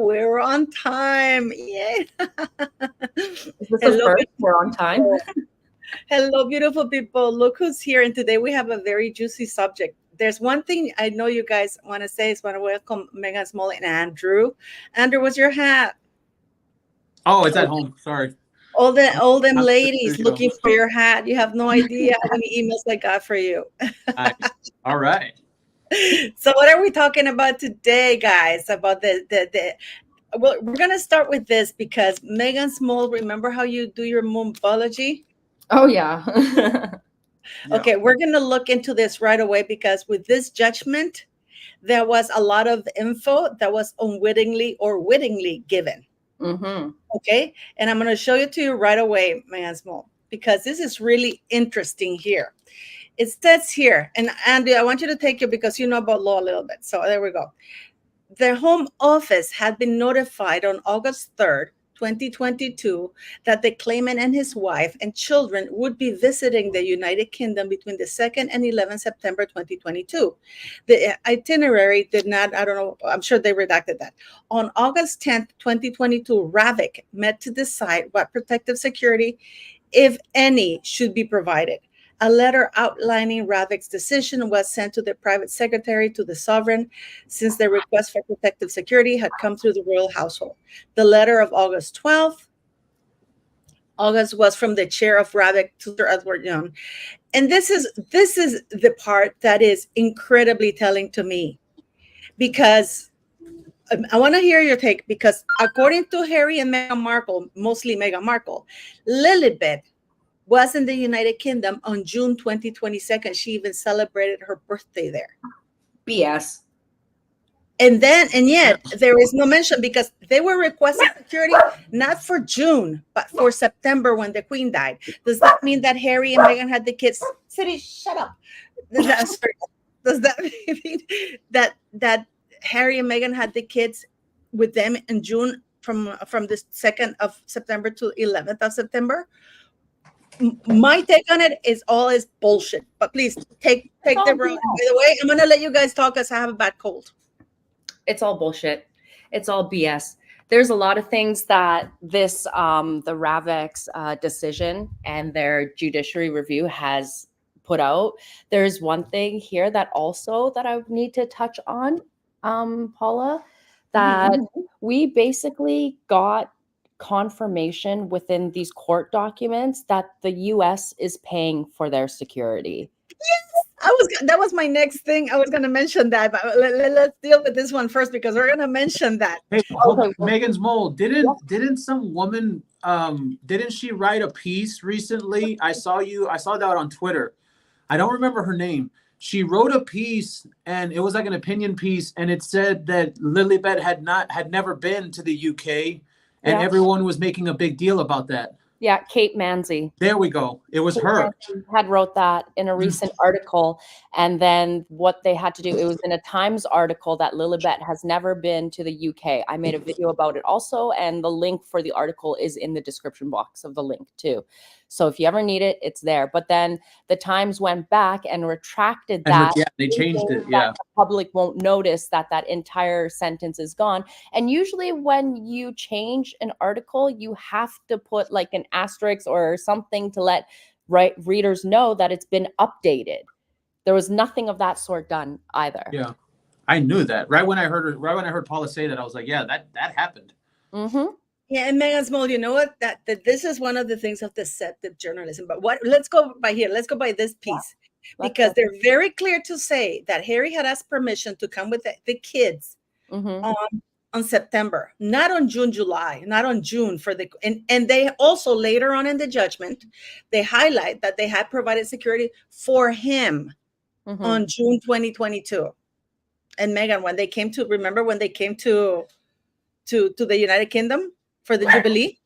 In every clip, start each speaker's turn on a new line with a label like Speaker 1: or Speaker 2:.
Speaker 1: we're on time. Yay.
Speaker 2: Is this the first? We're on time.
Speaker 1: Hello, beautiful people. Look who's here. And today we have a very juicy subject. There's one thing I know you guys want to say is want to welcome Megan Small and Andrew. Andrew, what's your hat?
Speaker 3: Oh, it's at home. Sorry.
Speaker 1: All them ladies looking for your hat. You have no idea how many emails I got for you.
Speaker 3: All right.
Speaker 1: So what are we talking about today, guys? About well, we're gonna start with this because Megan Small, remember how you do your mythology?
Speaker 2: Oh yeah.
Speaker 1: Okay, we're gonna look into this right away because with this judgment, there was a lot of info that was unwittingly or wittingly given.
Speaker 2: Mm-hmm.
Speaker 1: Okay, and I'm gonna show it to you right away, Megan Small, because this is really interesting here. It says here, and Andy, I want you to take it because you know about law a little bit. So there we go. The Home Office had been notified on August 3rd, 2022, that the claimant and his wife and children would be visiting the United Kingdom between the 2nd and 11th September 2022. The itinerary did not, I don't know, I'm sure they redacted that. On August 10th, 2022, Ravik met to decide what protective security, if any, should be provided. A letter outlining Ravik's decision was sent to the private secretary to the sovereign since the request for protective security had come through the royal household. The letter of August 12th, August was from the chair of Ravik to Sir Edward Young. And this is the part that is incredibly telling to me because I want to hear your take because according to Harry and Meghan Markle, mostly Meghan Markle, Lilibet was in the United Kingdom on June 2022. She even celebrated her birthday there.
Speaker 2: BS.
Speaker 1: And yet there is no mention because they were requesting security not for June, but for September when the Queen died. Does that mean that Harry and Meghan had the kids? City, shut up. Does that mean that Harry and Meghan had the kids with them in June from the 2nd of September to 11th of September? My take on it is bullshit. But please take the road. By the way, I'm gonna let you guys talk because I have a bad cold.
Speaker 2: It's all bullshit. It's all BS. There's a lot of things that this the Ravik's decision and their judiciary review has put out. There's one thing here that I need to touch on, Paula, that we basically got confirmation within these court documents that the US is paying for their security.
Speaker 1: Yes, that was my next thing. I was going to mention that, but let's deal with this one first because we're going to mention that.
Speaker 3: Hey, Megan's Mole, didn't some woman didn't she write a piece recently? I saw that on Twitter. I don't remember her name. She wrote a piece and it was like an opinion piece and it said that Lilibet had never been to the UK. And everyone was making a big deal about that.
Speaker 2: Yeah, Kate Manzi.
Speaker 3: There we go. It was her.
Speaker 2: Had wrote that in a recent article. And then what they had to do, it was in a Times article that Lilibet has never been to the UK. I made a video about it also. And the link for the article is in the description box of the link too. So if you ever need it, it's there. But then the Times went back and retracted that.
Speaker 3: Yeah, they changed it. Yeah.
Speaker 2: The public won't notice that entire sentence is gone. And usually when you change an article, you have to put like an asterisk or something to let readers know that it's been updated. There was nothing of that sort done either.
Speaker 3: Yeah, I knew that. Right when I heard Paula say that, I was like, yeah, that happened.
Speaker 2: Mm-hmm.
Speaker 1: Yeah, and Megan Small, you know what? That this is one of the things of deceptive journalism. But let's go by here. Let's go by this piece. Because they're very clear to say that Harry had asked permission to come with the kids on September, not on June, July, not on June and they also later on in the judgment, they highlight that they had provided security for him on June 2022. And Megan, when they came to the United Kingdom for the Jubilee,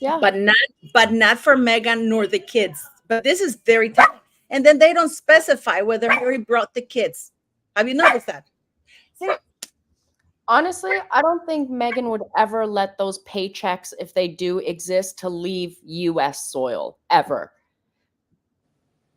Speaker 2: yeah,
Speaker 1: but not for Megan nor the kids. But this is very telling. And then they don't specify whether Harry brought the kids. Have you noticed that?
Speaker 2: Honestly, I don't think Megan would ever let those paychecks, if they do exist, to leave U.S. soil ever.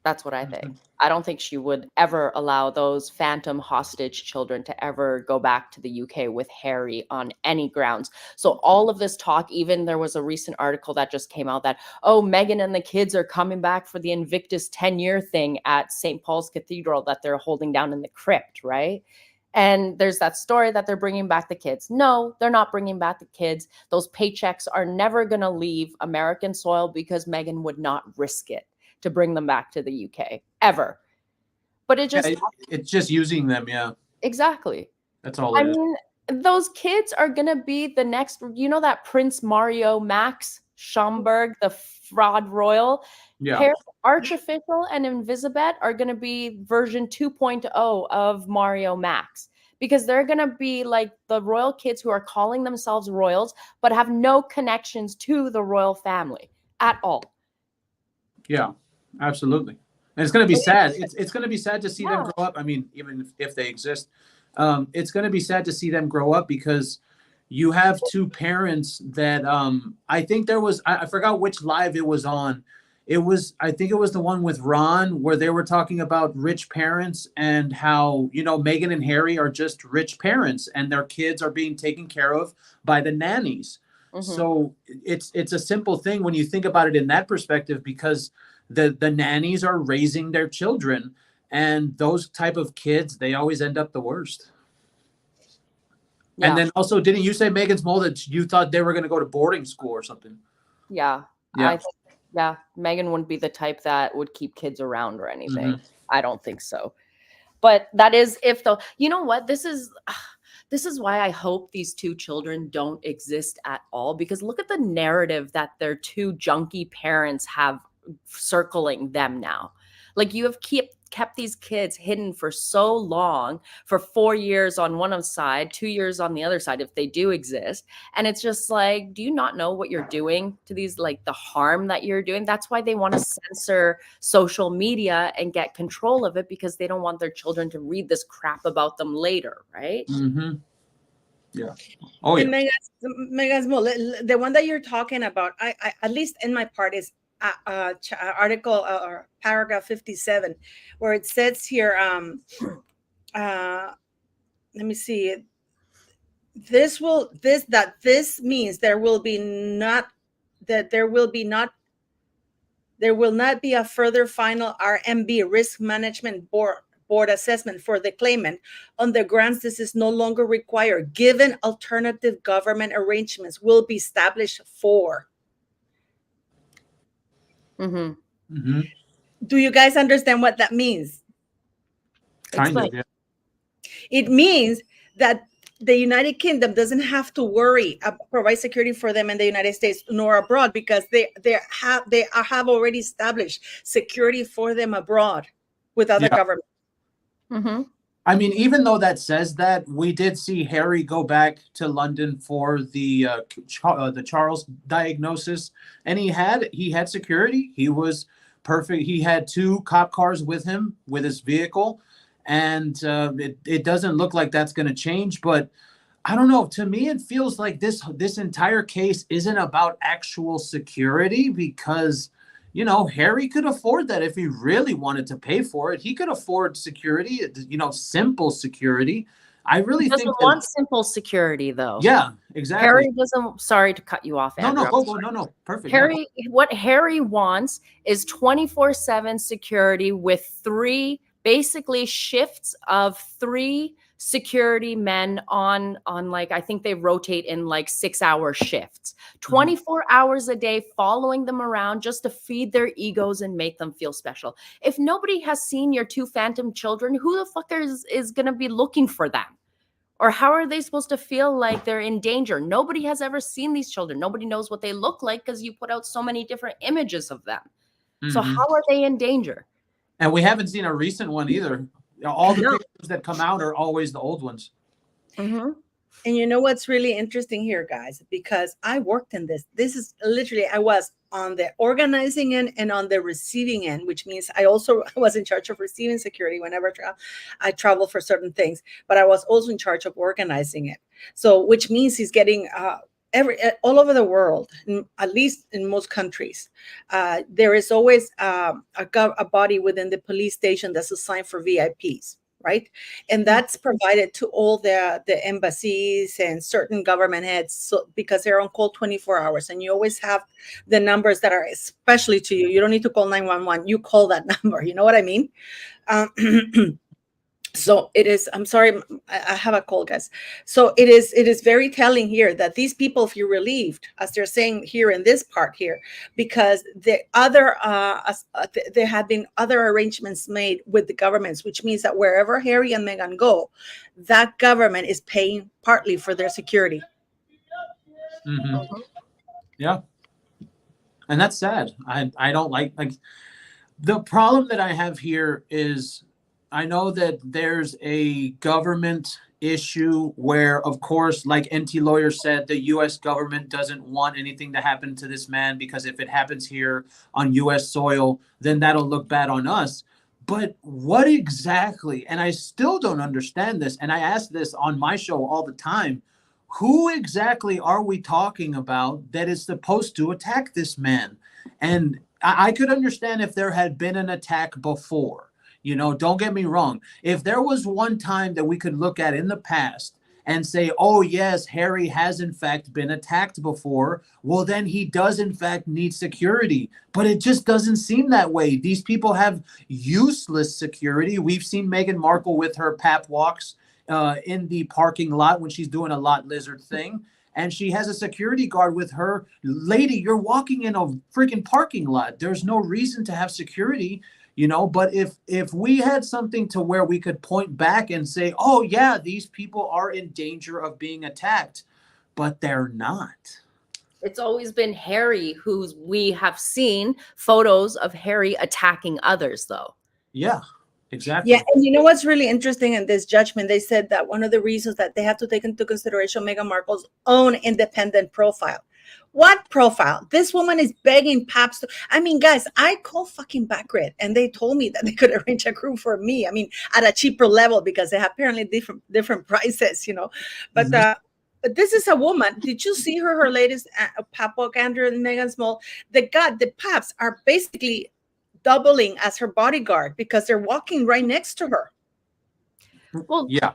Speaker 2: That's what I think. I don't think she would ever allow those phantom hostage children to ever go back to the UK with Harry on any grounds. So all of this talk, even there was a recent article that just came out that, oh, Meghan and the kids are coming back for the Invictus 10-year thing at St. Paul's Cathedral that they're holding down in the crypt, right? And there's that story that they're bringing back the kids. No, they're not bringing back the kids. Those paychecks are never going to leave American soil because Meghan would not risk it to bring them back to the UK ever. But it just
Speaker 3: it's just using them, yeah.
Speaker 2: Exactly.
Speaker 3: That's all it is.
Speaker 2: Mean, those kids are gonna be the next, you know, that Prince Mario Max Schomburg, the fraud royal.
Speaker 3: Yeah.
Speaker 2: Archofficial and Invisibet are gonna be version 2.0 of Mario Max. Because they're going to be like the royal kids who are calling themselves royals, but have no connections to the royal family at all.
Speaker 3: Yeah. Absolutely. And it's going to be sad. It's going to be sad to see them grow up. I mean, even if they exist, it's going to be sad to see them grow up because you have two parents that I think there was, I forgot which live it was on. I think it was the one with Ron where they were talking about rich parents and how, you know, Meghan and Harry are just rich parents and their kids are being taken care of by the nannies. Mm-hmm. So it's a simple thing when you think about it in that perspective because the nannies are raising their children and those type of kids, they always end up the worst. Yeah. And then also, didn't you say, Megan's Mole, that you thought they were going to go to boarding school or something?
Speaker 2: Yeah. Yeah. Meghan wouldn't be the type that would keep kids around or anything. Mm-hmm. I don't think so. But that is if though, you know what? This is why I hope these two children don't exist at all, because look at the narrative that their two junkie parents have circling them now. Like you have kept these kids hidden for so long, for 4 years on one side, 2 years on the other side, if they do exist. And it's just like, do you not know what you're doing to these, like the harm that you're doing? That's why they want to censor social media and get control of it, because they don't want their children to read this crap about them later, right?
Speaker 3: Mm-hmm. Yeah. Oh, yeah.
Speaker 1: Megan's Mole, the one that you're talking about, I at least in my part is article or paragraph 57, where it says here, let me see, this means there will not be a further final RMB, risk management board assessment for the claimant on the grounds this is no longer required, given alternative government arrangements will be established for.
Speaker 2: Mm-hmm.
Speaker 3: Mm-hmm.
Speaker 1: Do you guys understand what that means?
Speaker 3: Kind of, yeah.
Speaker 1: It means that the United Kingdom doesn't have to worry about provide security for them in the United States nor abroad, because they have already established security for them abroad with other governments.
Speaker 2: Mm-hmm.
Speaker 3: I mean, even though that says that, we did see Harry go back to London for the Charles diagnosis, and he had security. He was perfect. He had 2 cop cars with him with his vehicle, and it doesn't look like that's going to change. But I don't know. To me, it feels like this entire case isn't about actual security, because, you know, Harry could afford that if he really wanted to pay for it. He could afford security, you know, simple security. I really think
Speaker 2: doesn't want simple security, though.
Speaker 3: Yeah, exactly.
Speaker 2: Harry doesn't. Sorry to cut you off, Andrew.
Speaker 3: No, perfect.
Speaker 2: What Harry wants is 24/7 security with 3 basically shifts of 3 security men on like, I think they rotate in like 6-hour shifts, 24 hours a day, following them around just to feed their egos and make them feel special. If nobody has seen your 2 phantom children, who the fuck is going to be looking for them? Or how are they supposed to feel like they're in danger? Nobody has ever seen these children. Nobody knows what they look like because you put out so many different images of them. Mm-hmm. So how are they in danger?
Speaker 3: And we haven't seen a recent one either. All the pictures that come out are always the old ones.
Speaker 1: Mm-hmm. And you know what's really interesting here, guys, because I worked in this. This is literally, I was on the organizing end and on the receiving end, which means I also was in charge of receiving security whenever I travel for certain things, but I was also in charge of organizing it. So, which means he's getting all over the world, at least in most countries, there is always a body within the police station that's assigned for VIPs, right? And that's provided to all the embassies and certain government heads, so because they're on call 24 hours, and you always have the numbers that are especially to you. You don't need to call 911. You call that number. You know what I mean? So it is, I'm sorry, I have a cold, guys. So it is very telling here that these people feel relieved, as they're saying here in this part here, because the other there have been other arrangements made with the governments, which means that wherever Harry and Meghan go, that government is paying partly for their security.
Speaker 3: Mm-hmm. Yeah. And that's sad. I don't like the problem that I have here is I know that there's a government issue where, of course, like NT Lawyer said, the U.S. government doesn't want anything to happen to this man, because if it happens here on U.S. soil, then that'll look bad on us. But what exactly, and I still don't understand this, and I ask this on my show all the time, who exactly are we talking about that is supposed to attack this man? And I could understand if there had been an attack before. You know, don't get me wrong. If there was one time that we could look at in the past and say, oh, yes, Harry has in fact been attacked before, well, then he does in fact need security. But it just doesn't seem that way. These people have useless security. We've seen Meghan Markle with her pap walks in the parking lot when she's doing a lot lizard thing. And she has a security guard with her. Lady, you're walking in a freaking parking lot. There's no reason to have security. You know, but if we had something to where we could point back and say, oh, yeah, these people are in danger of being attacked, but they're not.
Speaker 2: It's always been Harry we have seen photos of Harry attacking others, though.
Speaker 3: Yeah, exactly.
Speaker 1: Yeah, and you know what's really interesting in this judgment? They said that one of the reasons that they have to take into consideration Meghan Markle's own independent profile. What profile? This woman is begging paps to, I mean, guys, I call fucking Backgrid, and they told me that they could arrange a crew for me. I mean, at a cheaper level, because they have apparently different prices, you know. But but this is a woman. Did you see her latest pap walk, Andrew and Meghan Small? The paps are basically doubling as her bodyguard because they're walking right next to her.
Speaker 2: Well,
Speaker 3: yeah.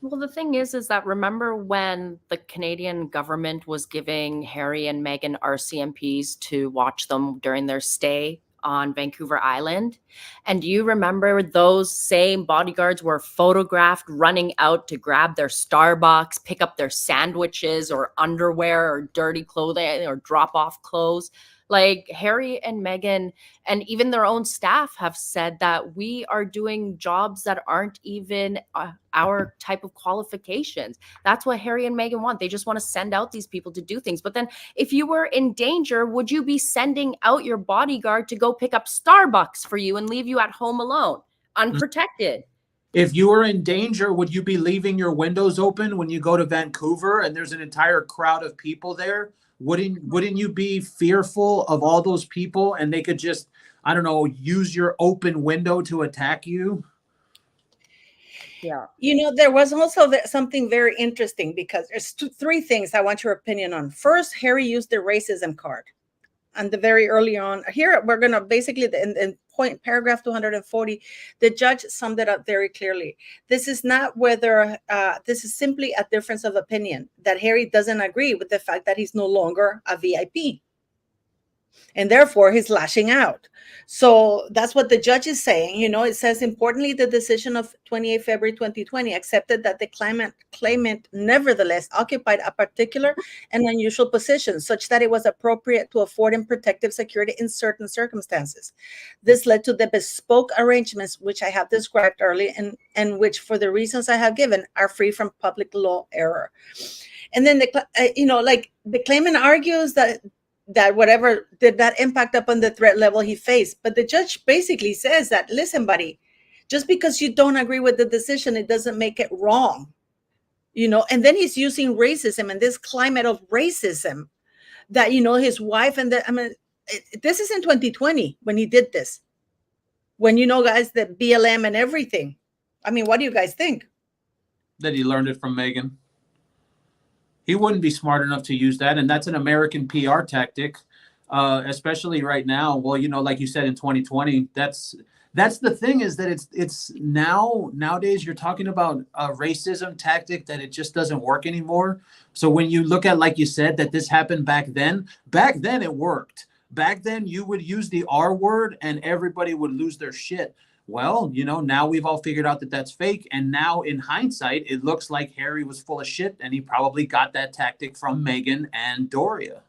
Speaker 2: Well, the thing is that remember when the Canadian government was giving Harry and Meghan RCMPs to watch them during their stay on Vancouver Island? And do you remember those same bodyguards were photographed running out to grab their Starbucks, pick up their sandwiches or underwear or dirty clothing or drop off clothes? Like Harry and Meghan and even their own staff have said that we are doing jobs that aren't even our type of qualifications. That's what Harry and Meghan want. They just want to send out these people to do things. But then if you were in danger, would you be sending out your bodyguard to go pick up Starbucks for you and leave you at home alone, unprotected?
Speaker 3: If you were in danger, would you be leaving your windows open when you go to Vancouver and there's an entire crowd of people there? Wouldn't you be fearful of all those people and they could just, I don't know, use your open window to attack you?
Speaker 2: Yeah.
Speaker 1: You know, there was also something very interesting, because there's three things I want your opinion on. First, Harry used the racism card. And the very early on here, we're going to basically in paragraph 240, the judge summed it up very clearly. This is not whether this is simply a difference of opinion, that Harry doesn't agree with the fact that he's no longer a VIP. And therefore he's lashing out. So that's what the judge is saying. You know, it says, importantly, the decision of 28 February 2020 accepted that the claimant nevertheless occupied a particular and unusual position such that it was appropriate to afford him protective security in certain circumstances. This led to the bespoke arrangements which I have described earlier, and which, for the reasons I have given, are free from public law error. And then the claimant argues that whatever did not impact upon the threat level he faced. But the judge basically says that, listen, buddy, just because you don't agree with the decision, it doesn't make it wrong. You know, and then he's using racism and this climate of racism that, you know, his wife and this is in 2020 when he did this. When, you know, guys, the BLM and everything. I mean, what do you guys think?
Speaker 3: That he learned it from Meghan. He wouldn't be smart enough to use that, and that's an American PR tactic, especially right now. Well, you know, like you said, in 2020, that's the thing, is that it's nowadays you're talking about a racism tactic that it just doesn't work anymore. So when you look at, like you said, that this happened back then it worked. Back then you would use the R word and everybody would lose their shit. Well, you know, now we've all figured out that that's fake. And now in hindsight, it looks like Harry was full of shit and he probably got that tactic from Meghan and Doria.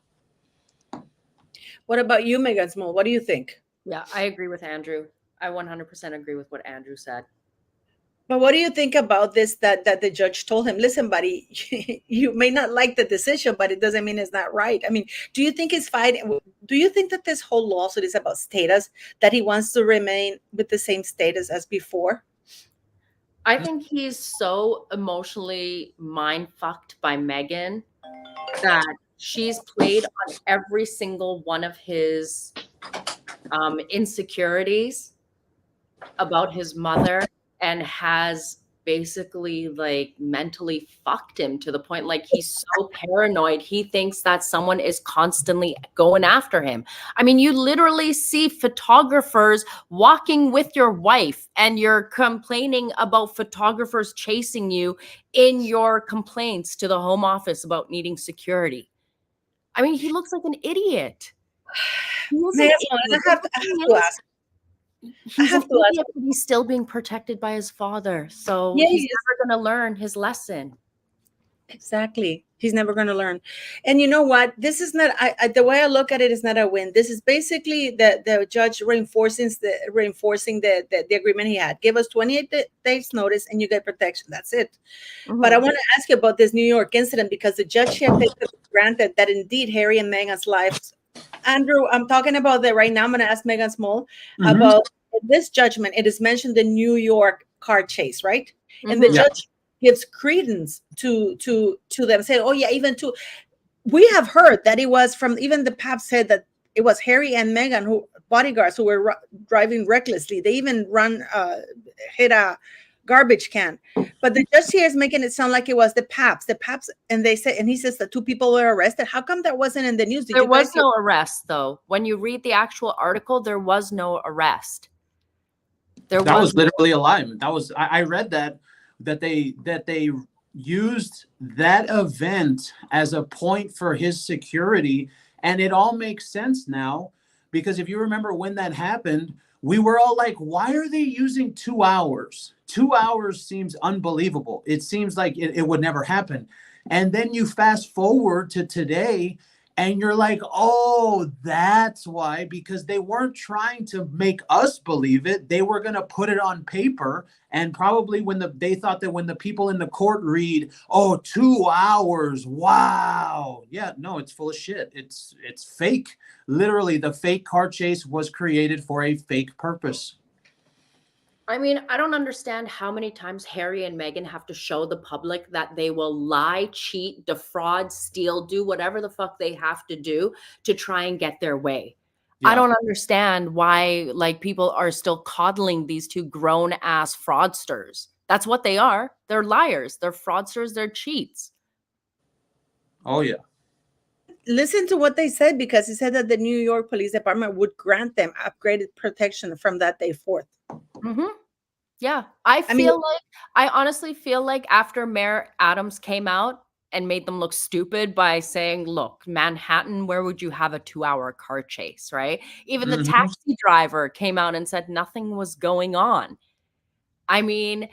Speaker 1: What about you, Megan Small? What do you think?
Speaker 2: Yeah, I agree with Andrew. I 100% agree with what Andrew said.
Speaker 1: But what do you think about this, that the judge told him, listen, buddy, you may not like the decision, but it doesn't mean it's not right. I mean, do you think do you think that this whole lawsuit is about status, that he wants to remain with the same status as before?
Speaker 2: I think he's so emotionally mind-fucked by Meghan that she's played on every single one of his insecurities about his mother, and has basically like mentally fucked him to the point like he's so paranoid he thinks that someone is constantly going after him. I mean, you literally see photographers walking with your wife and you're complaining about photographers chasing you in your complaints to the Home Office about needing security. I mean, he looks like an idiot. He is an idiot.
Speaker 1: I have to ask.
Speaker 2: He's an idiot, but he's still being protected by his father. So
Speaker 1: Yeah,
Speaker 2: he's never going to learn his lesson.
Speaker 1: Exactly. He's never going to learn. And you know what? This is not, the way I look at it is not a win. This is basically the judge reinforcing the agreement he had. Give us 28 days notice and you get protection. That's it. Mm-hmm. But I want to ask you about this New York incident, because the judge here takes it for granted that indeed Harry and Meghan's lives. Andrew, I'm talking about that right now. I'm going to ask Megan Small about this judgment. It is mentioned the New York car chase, right? And the judge gives credence to them, saying, "Oh yeah, we have heard that it was from, even the Pap said that it was Harry and Meghan bodyguards who were driving recklessly. They even hit a garbage can." But the judge here is making it sound like it was the Paps, and he says that 2 people were arrested. How come that wasn't in the news?
Speaker 2: There was no arrest, though. When you read the actual article, there was no arrest.
Speaker 3: That was literally a lie. I read that they used that event as a point for his security, and it all makes sense now, because if you remember when that happened, we were all like, why are they using 2 hours? 2 hours seems unbelievable. It seems like it would never happen. And then you fast forward to today and you're like, oh, that's why, because they weren't trying to make us believe it. They were going to put it on paper. And probably they thought that when the people in the court read, oh, 2 hours, wow. Yeah, no, it's full of shit. It's fake. Literally, the fake car chase was created for a fake purpose.
Speaker 2: I mean, I don't understand how many times Harry and Meghan have to show the public that they will lie, cheat, defraud, steal, do whatever the fuck they have to do to try and get their way. Yeah. I don't understand why people are still coddling these 2 grown ass fraudsters. That's what they are. They're liars. They're fraudsters. They're cheats.
Speaker 3: Oh, yeah.
Speaker 1: Listen to what they said, because he said that the New York Police Department would grant them upgraded protection from that day forth.
Speaker 2: Mm-hmm. Yeah, I honestly feel like after Mayor Adams came out and made them look stupid by saying, look, Manhattan, where would you have a 2-hour car chase, right? Even the taxi driver came out and said nothing was going on. I mean,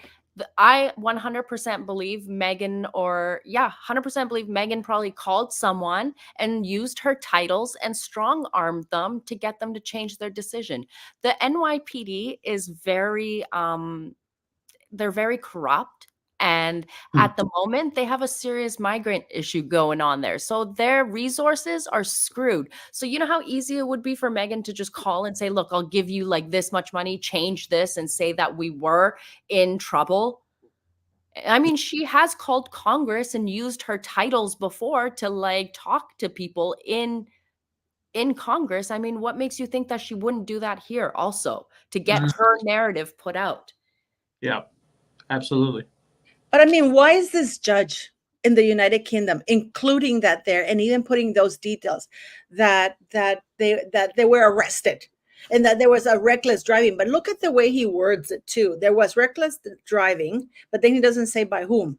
Speaker 2: I 100% believe 100% believe Meghan probably called someone and used her titles and strong-armed them to get them to change their decision. The NYPD is they're very corrupt. And at the moment, they have a serious migrant issue going on there. So their resources are screwed. So you know how easy it would be for Meghan to just call and say, look, I'll give you this much money, change this, and say that we were in trouble. I mean, she has called Congress and used her titles before to talk to people in Congress. I mean, what makes you think that she wouldn't do that here also to get her narrative put out?
Speaker 3: Yeah, absolutely.
Speaker 1: But I mean, why is this judge in the United Kingdom, including that there, and even putting those details that they were arrested and that there was a reckless driving. But look at the way he words it too. There was reckless driving, but then he doesn't say by whom.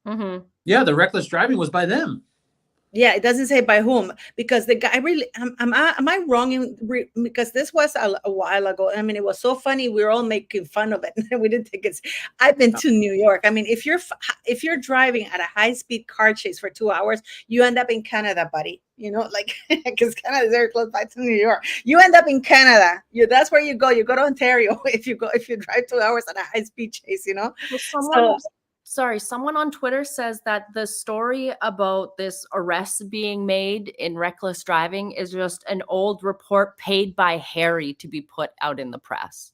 Speaker 2: Mm-hmm.
Speaker 3: Yeah, the reckless driving was by them.
Speaker 1: Yeah, it doesn't say by whom, because the guy really, am I wrong because this was a while ago. I mean, it was so funny. We were all making fun of it. We didn't think it's, I've been to New York. I mean, if you're driving at a high speed car chase for 2 hours, you end up in Canada, buddy. You know, like, because Canada is very close by to New York. You end up in Canada. That's where you go. You go to Ontario if you drive 2 hours at a high speed chase, you know.
Speaker 2: Well, someone on Twitter says that the story about this arrest being made in reckless driving is just an old report paid by Harry to be put out in the press.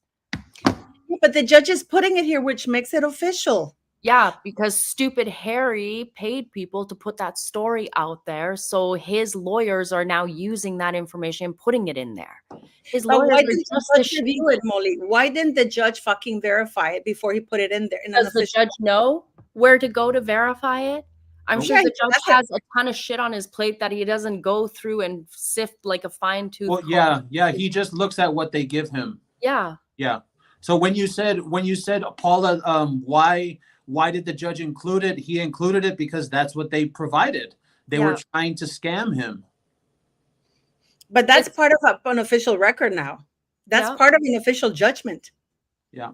Speaker 1: But the judge is putting it here, which makes it official.
Speaker 2: Yeah, because stupid Harry paid people to put that story out there. So his lawyers are now using that information and putting it in there. His lawyers
Speaker 1: why
Speaker 2: are
Speaker 1: didn't
Speaker 2: just
Speaker 1: the judge review it, Molly? Why didn't the judge fucking verify it before he put it in there?
Speaker 2: Does the judge know where to go to verify it? I'm sure the judge has a ton of shit on his plate that he doesn't go through and sift like a fine tooth.
Speaker 3: Well, yeah. He just looks at what they give him.
Speaker 2: Yeah.
Speaker 3: Yeah. So when you said Paula, why did the judge include it? He included it because that's what they provided. They were trying to scam him.
Speaker 1: But that's part of an official record now. That's part of an official judgment.
Speaker 3: Yeah.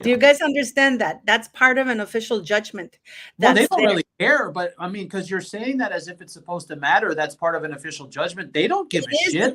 Speaker 1: Do you guys understand that? That's part of an official judgment.
Speaker 3: Well, they don't really care, but I mean, because you're saying that as if it's supposed to matter. That's part of an official judgment. They don't give a shit.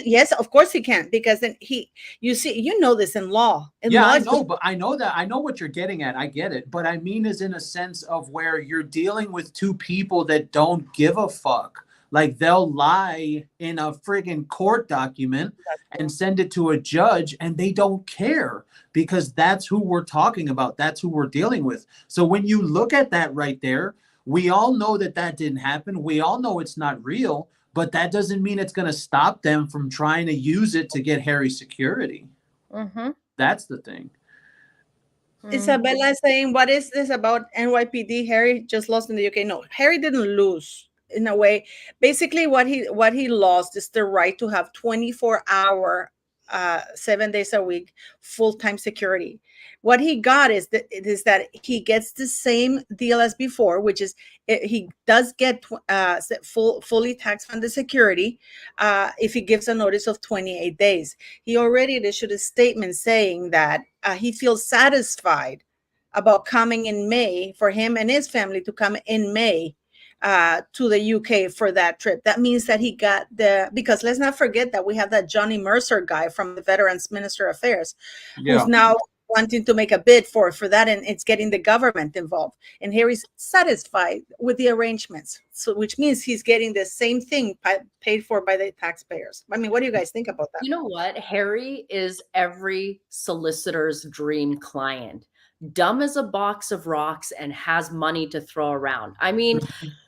Speaker 1: Yes, of course he can, because then you know this in law.
Speaker 3: I know, but I know that. I know what you're getting at. I get it. But I mean is in a sense of where you're dealing with two people that don't give a fuck. Like they'll lie in a friggin' court document and send it to a judge and they don't care because that's who we're talking about. That's who we're dealing with. So when you look at that right there, we all know that didn't happen. We all know it's not real, but that doesn't mean it's going to stop them from trying to use it to get Harry's security.
Speaker 2: Mm-hmm.
Speaker 3: That's the thing.
Speaker 1: Isabella is saying, what is this about NYPD? Harry just lost in the UK. No, Harry didn't lose. In a way, basically what he lost is the right to have 24-hour 7 days a week full-time security. What he got is that he gets the same deal as before, which is he does get fully tax-funded security if he gives a notice of 28 days. He already issued a statement saying that he feels satisfied about coming in May, for him and his family to come in May to the UK for that trip. That means that he got because let's not forget that we have that Johnny Mercer guy from the Veterans Minister Affairs, who's now wanting to make a bid for that, and it's getting the government involved. And Harry's satisfied with the arrangements, so which means he's getting the same thing paid for by the taxpayers. I mean, what do you guys think about that?
Speaker 2: You know what? Harry is every solicitor's dream client. Dumb as a box of rocks and has money to throw around. I mean,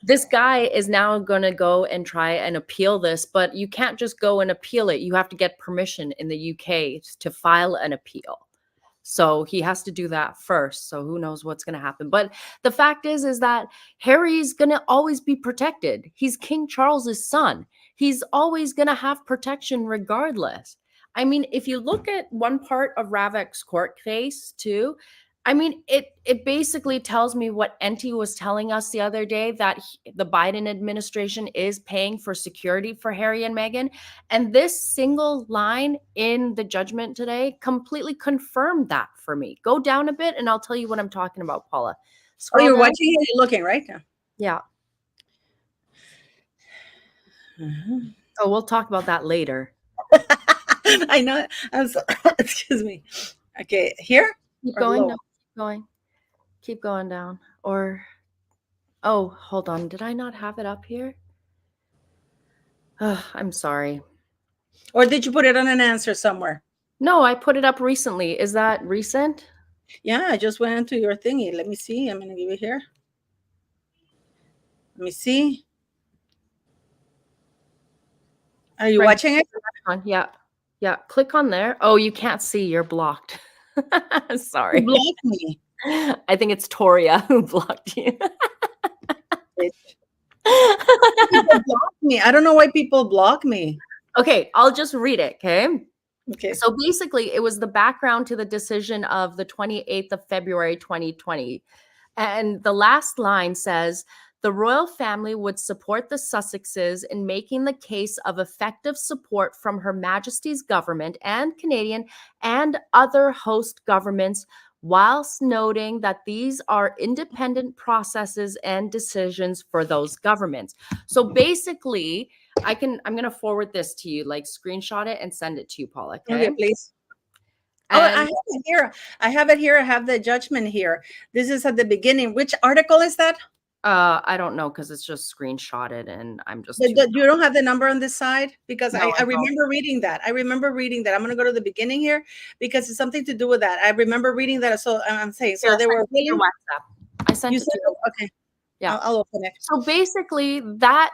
Speaker 2: this guy is now going to go and try and appeal this, but you can't just go and appeal it. You have to get permission in the UK to file an appeal. So he has to do that first. So who knows what's going to happen. But the fact is that Harry's going to always be protected. He's King Charles's son. He's always going to have protection regardless. I mean, if you look at one part of Ravek's court case too, I mean, it basically tells me what Enti was telling us the other day, that the Biden administration is paying for security for Harry and Meghan. And this single line in the judgment today completely confirmed that for me. Go down a bit and I'll tell you what I'm talking about, Paula.
Speaker 1: Scroll you're down. Watching it, you're looking right now.
Speaker 2: Yeah. Oh, we'll talk about that later.
Speaker 1: I know. I'm sorry. Excuse me. Okay, here?
Speaker 2: Keep going down. Keep going down. Or hold on, did I not have it up here? I'm sorry.
Speaker 1: Or did you put it on an answer somewhere?
Speaker 2: No, I put it up recently. Is that recent?
Speaker 1: Yeah, I just went into your thingy. Let me see. I'm gonna give it here. Let me see. Are you watching it?
Speaker 2: Yeah, click on there. Oh, you can't see, you're blocked. Sorry.
Speaker 1: You blocked me.
Speaker 2: I think it's Toria who blocked you.
Speaker 1: People block me. I don't know why people block me.
Speaker 2: Okay, I'll just read it, okay?
Speaker 1: Okay.
Speaker 2: So basically, it was the background to the decision of the 28th of February, 2020. And the last line says, the royal family would support the Sussexes in making the case of effective support from Her Majesty's government and Canadian and other host governments, whilst noting that these are independent processes and decisions for those governments. So basically, I'm going to forward this to you, like screenshot it and send it to you, Paula.
Speaker 1: Okay, please. Oh, I have it here. I have it here. I have the judgment here. This is at the beginning. Which article is that?
Speaker 2: I don't know because it's just screenshotted and I'm just.
Speaker 1: You don't have the number on this side? Because
Speaker 2: No,
Speaker 1: I remember reading that. I remember reading that. I'm going to go to the beginning here because it's something to do with that. I remember reading that. So I'm saying, so they were
Speaker 2: really. WhatsApp. I sent it to you.
Speaker 1: Okay.
Speaker 2: Yeah.
Speaker 1: I'll open it.
Speaker 2: So basically that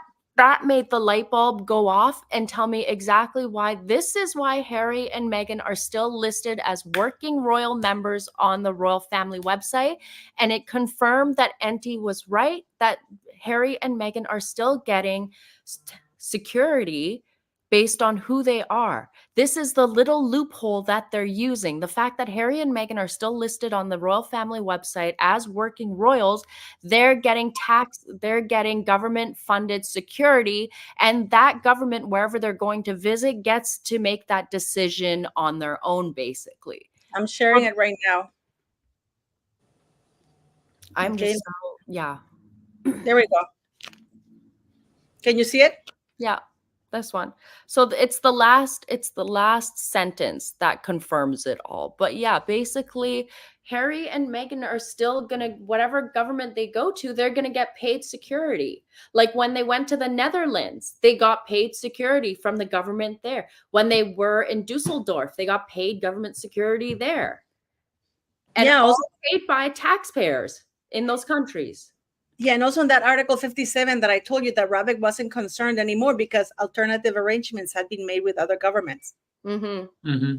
Speaker 2: made the light bulb go off and tell me exactly why this is why Harry and Meghan are still listed as working royal members on the royal family website. And it confirmed that Enty was right, that Harry and Meghan are still getting security based on who they are. This is the little loophole that they're using. The fact that Harry and Meghan are still listed on the royal family website as working royals, they're getting they're getting government funded security, and that government, wherever they're going to visit, gets to make that decision on their own, basically.
Speaker 1: I'm sharing it right now.
Speaker 2: I'm just so, yeah.
Speaker 1: There we go. Can you see it?
Speaker 2: Yeah. This one. So it's the last sentence that confirms it all. But yeah, basically Harry and Meghan are still gonna, whatever government they go to, they're gonna get paid security. Like when they went to the Netherlands, they got paid security from the government there. When they were in Dusseldorf, they got paid government security there. And all paid by taxpayers in those countries.
Speaker 1: Yeah, and also in that Article 57 that I told you that Ravik wasn't concerned anymore because alternative arrangements had been made with other governments.
Speaker 2: Mm-hmm. Mm-hmm.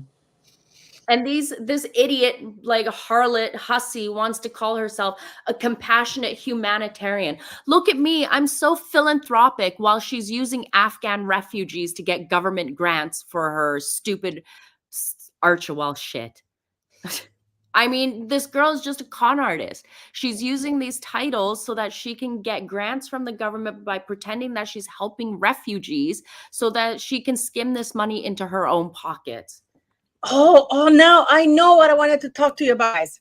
Speaker 2: And this idiot, like harlot hussy, wants to call herself a compassionate humanitarian. Look at me. I'm so philanthropic while she's using Afghan refugees to get government grants for her stupid Archie shit. I mean, this girl is just a con artist. She's using these titles so that she can get grants from the government by pretending that she's helping refugees so that she can skim this money into her own pockets.
Speaker 1: Oh, now I know what I wanted to talk to you about, guys.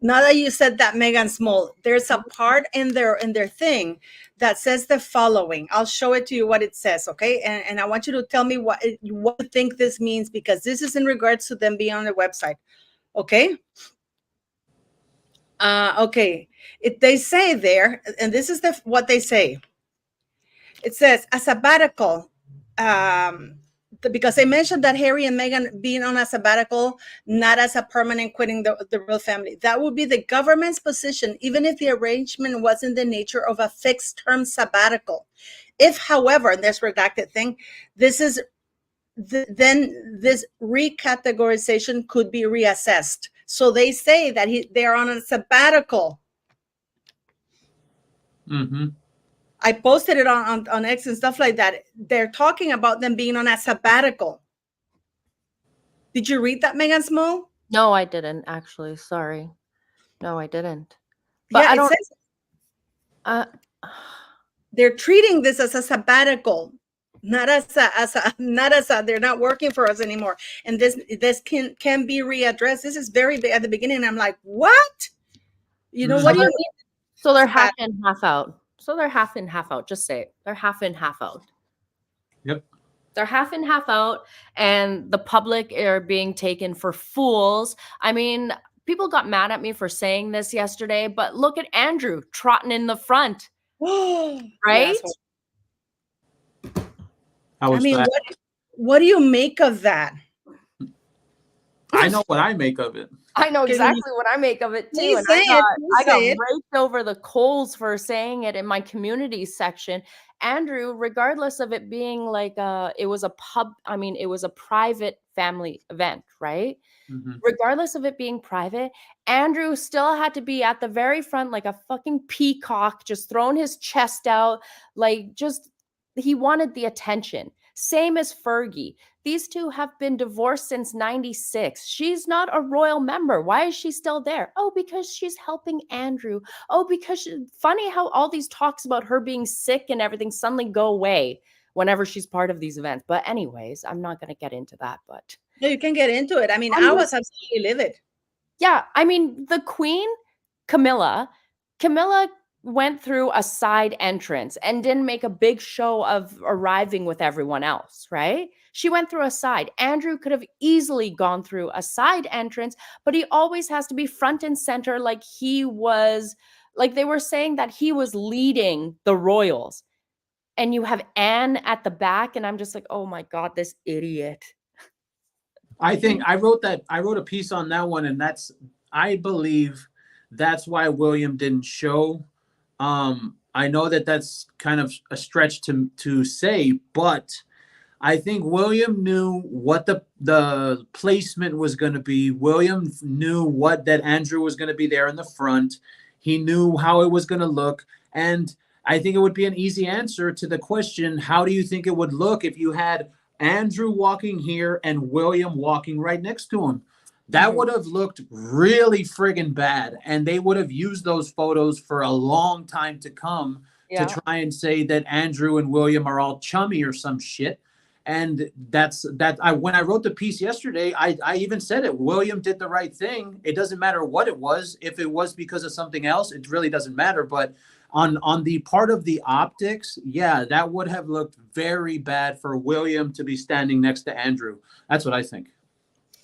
Speaker 1: Now that you said that, Megan Small, there's a part in their thing that says the following. I'll show it to you what it says, okay? And I want you to tell me what you think this means, because this is in regards to them being on the website. Okay. Okay. They say there, and this is what they say. It says a sabbatical, because they mentioned that Harry and Meghan being on a sabbatical, not as a permanent quitting the royal family. That would be the government's position, even if the arrangement was in the nature of a fixed term sabbatical. If, however, and there's redacted thing, this is then this recategorization could be reassessed. So they say that they're on a sabbatical. Mm-hmm. I posted it on X and stuff like that. They're talking about them being on a sabbatical. Did you read that, Megan Small?
Speaker 2: No, I didn't actually. Sorry. No, I didn't. But
Speaker 1: yeah,
Speaker 2: I don't.
Speaker 1: They're treating this as a sabbatical. Not as a they're not working for us anymore, and this can be readdressed. This is very big at the beginning. I'm like, what? You know, what do you mean?
Speaker 2: So they're half in, half out. Just say it. They're half in, half out.
Speaker 3: Yep.
Speaker 2: They're half in, half out, and the public are being taken for fools. I mean, people got mad at me for saying this yesterday, but look at Andrew trotting in the front, right?
Speaker 1: I mean, what do you make of that?
Speaker 3: I know what I make of it.
Speaker 2: I know
Speaker 1: Okay,
Speaker 2: exactly what I make of it too.
Speaker 1: please
Speaker 2: And
Speaker 1: say it. Please
Speaker 2: I got
Speaker 1: say it.
Speaker 2: raked over the coals for saying it in my community section. Andrew, regardless of it being like it was a it was a private family event, right?
Speaker 3: Mhm.
Speaker 2: Regardless of it being private, Andrew still had to be at the very front like a fucking peacock, just throwing his chest out, like just he wanted the attention. Same as Fergie. These two have been divorced since 96. She's not a royal member. Why is she still there? Oh, because she's helping Andrew. Oh, because funny how all these talks about her being sick and everything suddenly go away whenever she's part of these events. But anyways, I'm not going to get into that, but
Speaker 1: No, you can get into it. I mean, I was absolutely livid.
Speaker 2: yeah, I mean, the queen, Camilla, Camilla went through a side entrance and didn't make a big show of arriving with everyone else, right? She went through a side. Andrew could have easily gone through a side entrance, but he always has to be front and center like he was, like they were saying that he was leading the royals. And you have Anne at the back, and I'm just like, oh my God, this idiot.
Speaker 3: I think I wrote a piece on that one, and I believe that's why William didn't show. I know that that's kind of a stretch to say, but I think William knew what the placement was going to be. William knew that Andrew was going to be there in the front. He knew how it was going to look, and I think it would be an easy answer to the question, how do you think it would look if you had Andrew walking here and William walking right next to him? That would have looked really friggin' bad. And they would have used those photos for a long time to come to try and say that Andrew and William are all chummy or some shit. And when I wrote the piece yesterday, I even said it. William did the right thing. It doesn't matter what it was. If it was because of something else, it really doesn't matter. But on the part of the optics, yeah, that would have looked very bad for William to be standing next to Andrew. That's what I think.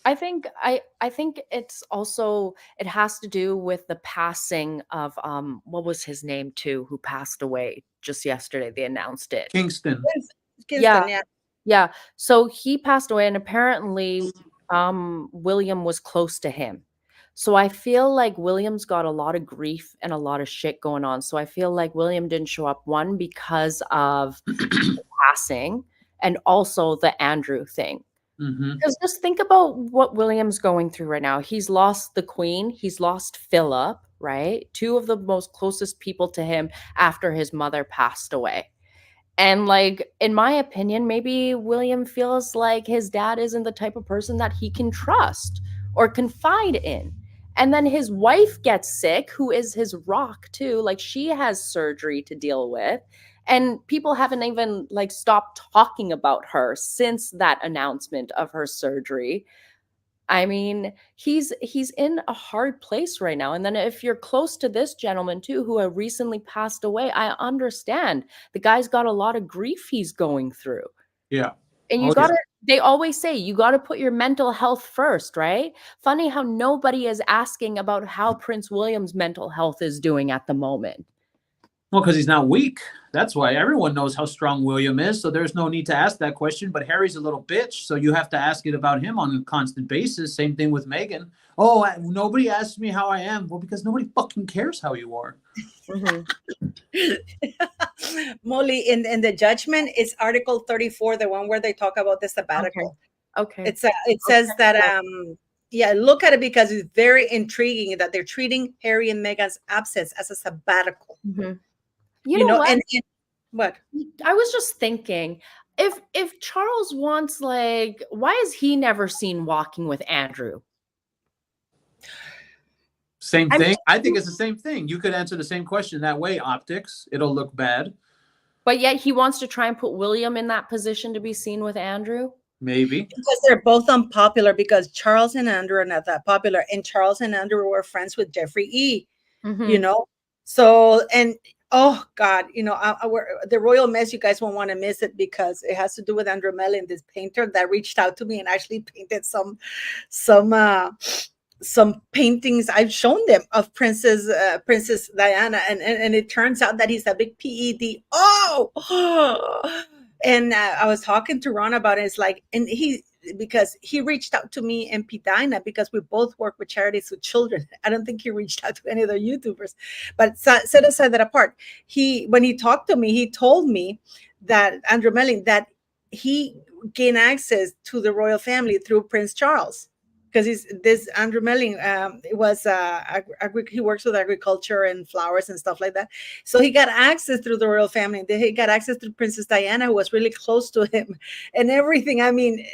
Speaker 2: I think it's also, it has to do with the passing of what was his name too, who passed away just yesterday. They announced it.
Speaker 3: Kingston.
Speaker 1: Kingston,
Speaker 2: Yeah. Yeah. So he passed away, and apparently William was close to him. So I feel like William's got a lot of grief and a lot of shit going on. So I feel like William didn't show up, one, because of the passing, and also the Andrew thing. Because just think about what William's going through right now. He's lost the Queen. He's lost Philip, right? Two of the most closest people to him after his mother passed away. And like, in my opinion, maybe William feels like his dad isn't the type of person that he can trust or confide in. And then his wife gets sick, who is his rock too. Like, she has surgery to deal with. And people haven't even like stopped talking about her since that announcement of her surgery. I mean, he's in a hard place right now. And then if you're close to this gentleman too, who had recently passed away, I understand. The guy's got a lot of grief he's going through.
Speaker 3: Yeah.
Speaker 2: And you gotta, they always say, you gotta put your mental health first, right? Funny how nobody is asking about how Prince William's mental health is doing at the moment.
Speaker 3: Well, because he's not weak. That's why everyone knows how strong William is. So there's no need to ask that question. But Harry's a little bitch. So you have to ask it about him on a constant basis. Same thing with Meghan. Oh, nobody asks me how I am. Well, because nobody fucking cares how you are.
Speaker 1: Molly, in the judgment, it's Article 34, the one where they talk about the sabbatical.
Speaker 2: Okay.
Speaker 1: It says that look at it, because it's very intriguing that they're treating Harry and Meghan's absence as a sabbatical.
Speaker 2: You know what?
Speaker 1: And what?
Speaker 2: I was just thinking, if Charles wants, like, why is he never seen walking with Andrew?
Speaker 3: Same thing. I think it's the same thing. You could answer the same question that way. Optics, it'll look bad.
Speaker 2: But yet he wants to try and put William in that position to be seen with Andrew.
Speaker 3: Maybe.
Speaker 1: Because they're both unpopular, because Charles and Andrew are not that popular. And Charles and Andrew were friends with Jeffrey E. You know? So, and oh God, the royal mess, you guys won't want to miss it, because it has to do with Andrew Mellon, this painter that reached out to me and actually painted some paintings. I've shown them of Princess Diana, and it turns out that he's a big PED. And I was talking to Ron about it. It's like, and because he reached out to me and Pidina because we both work with charities with children. I don't think he reached out to any other YouTubers, but set aside that apart. When he talked to me, he told me that Andrew Melling, that he gained access to the royal family through Prince Charles. Because this Andrew Melling he works with agriculture and flowers and stuff like that. So he got access through the royal family. He got access to Princess Diana, who was really close to him, and everything. I mean,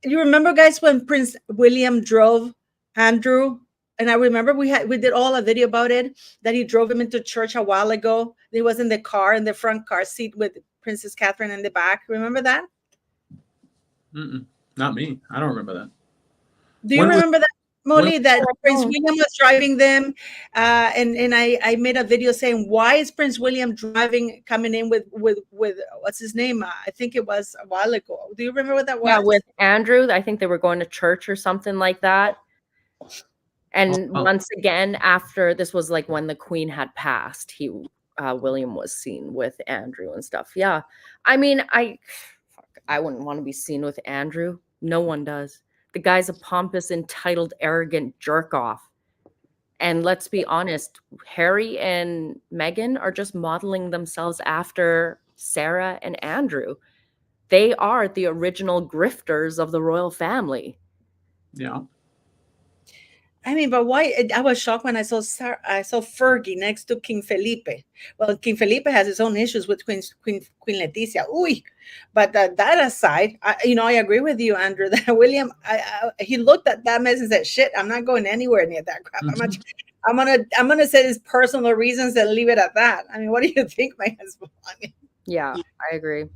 Speaker 1: you remember, guys, when Prince William drove Andrew? And I remember we did all a video about it, that he drove him into church a while ago. He was in the car, in the front car seat with Princess Catherine in the back. Remember that?
Speaker 3: Not me. I don't remember that.
Speaker 1: Do you remember that, Molly, that Prince William was driving them? And I made a video saying, why is Prince William coming in with what's his name? I think it was a while ago. Do you remember what that was?
Speaker 2: Yeah, with Andrew. I think they were going to church or something like that. And once again, after this was like when the Queen had passed, William was seen with Andrew and stuff. Yeah. I mean, I wouldn't want to be seen with Andrew. No one does. The guy's a pompous, entitled, arrogant jerk off. And let's be honest, Harry and Meghan are just modeling themselves after Sarah and Andrew. They are the original grifters of the royal family.
Speaker 3: Yeah.
Speaker 1: I mean, but why? I was shocked when I saw Fergie next to King Felipe. Well, King Felipe has his own issues with Queen Letizia. Ooh, but that aside, I agree with you, Andrew. That William, he looked at that mess and said, "Shit, I'm not going anywhere near that crap. I'm gonna say his personal reasons and leave it at that." I mean, what do you think, my husband?
Speaker 2: Yeah, I agree.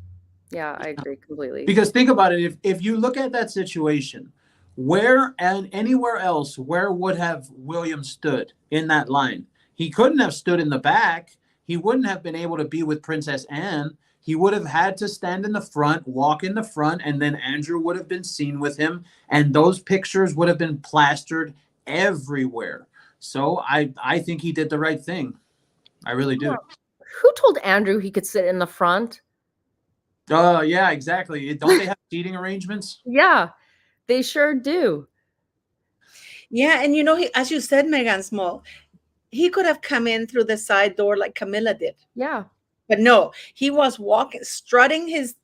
Speaker 2: Yeah, I agree completely.
Speaker 3: Because think about it, if you look at that situation, where and anywhere else, where would have William stood in that line? He couldn't have stood in the back. He wouldn't have been able to be with Princess Anne. He would have had to stand in the front, walk in the front, and then Andrew would have been seen with him. And those pictures would have been plastered everywhere. So I think he did the right thing. I really do.
Speaker 2: Who told Andrew he could sit in the front?
Speaker 3: Yeah, exactly. Don't they have seating arrangements?
Speaker 2: Yeah. They sure do.
Speaker 1: Yeah, and as you said, Megan Small, he could have come in through the side door like Camilla did.
Speaker 2: Yeah.
Speaker 1: But no, he was strutting his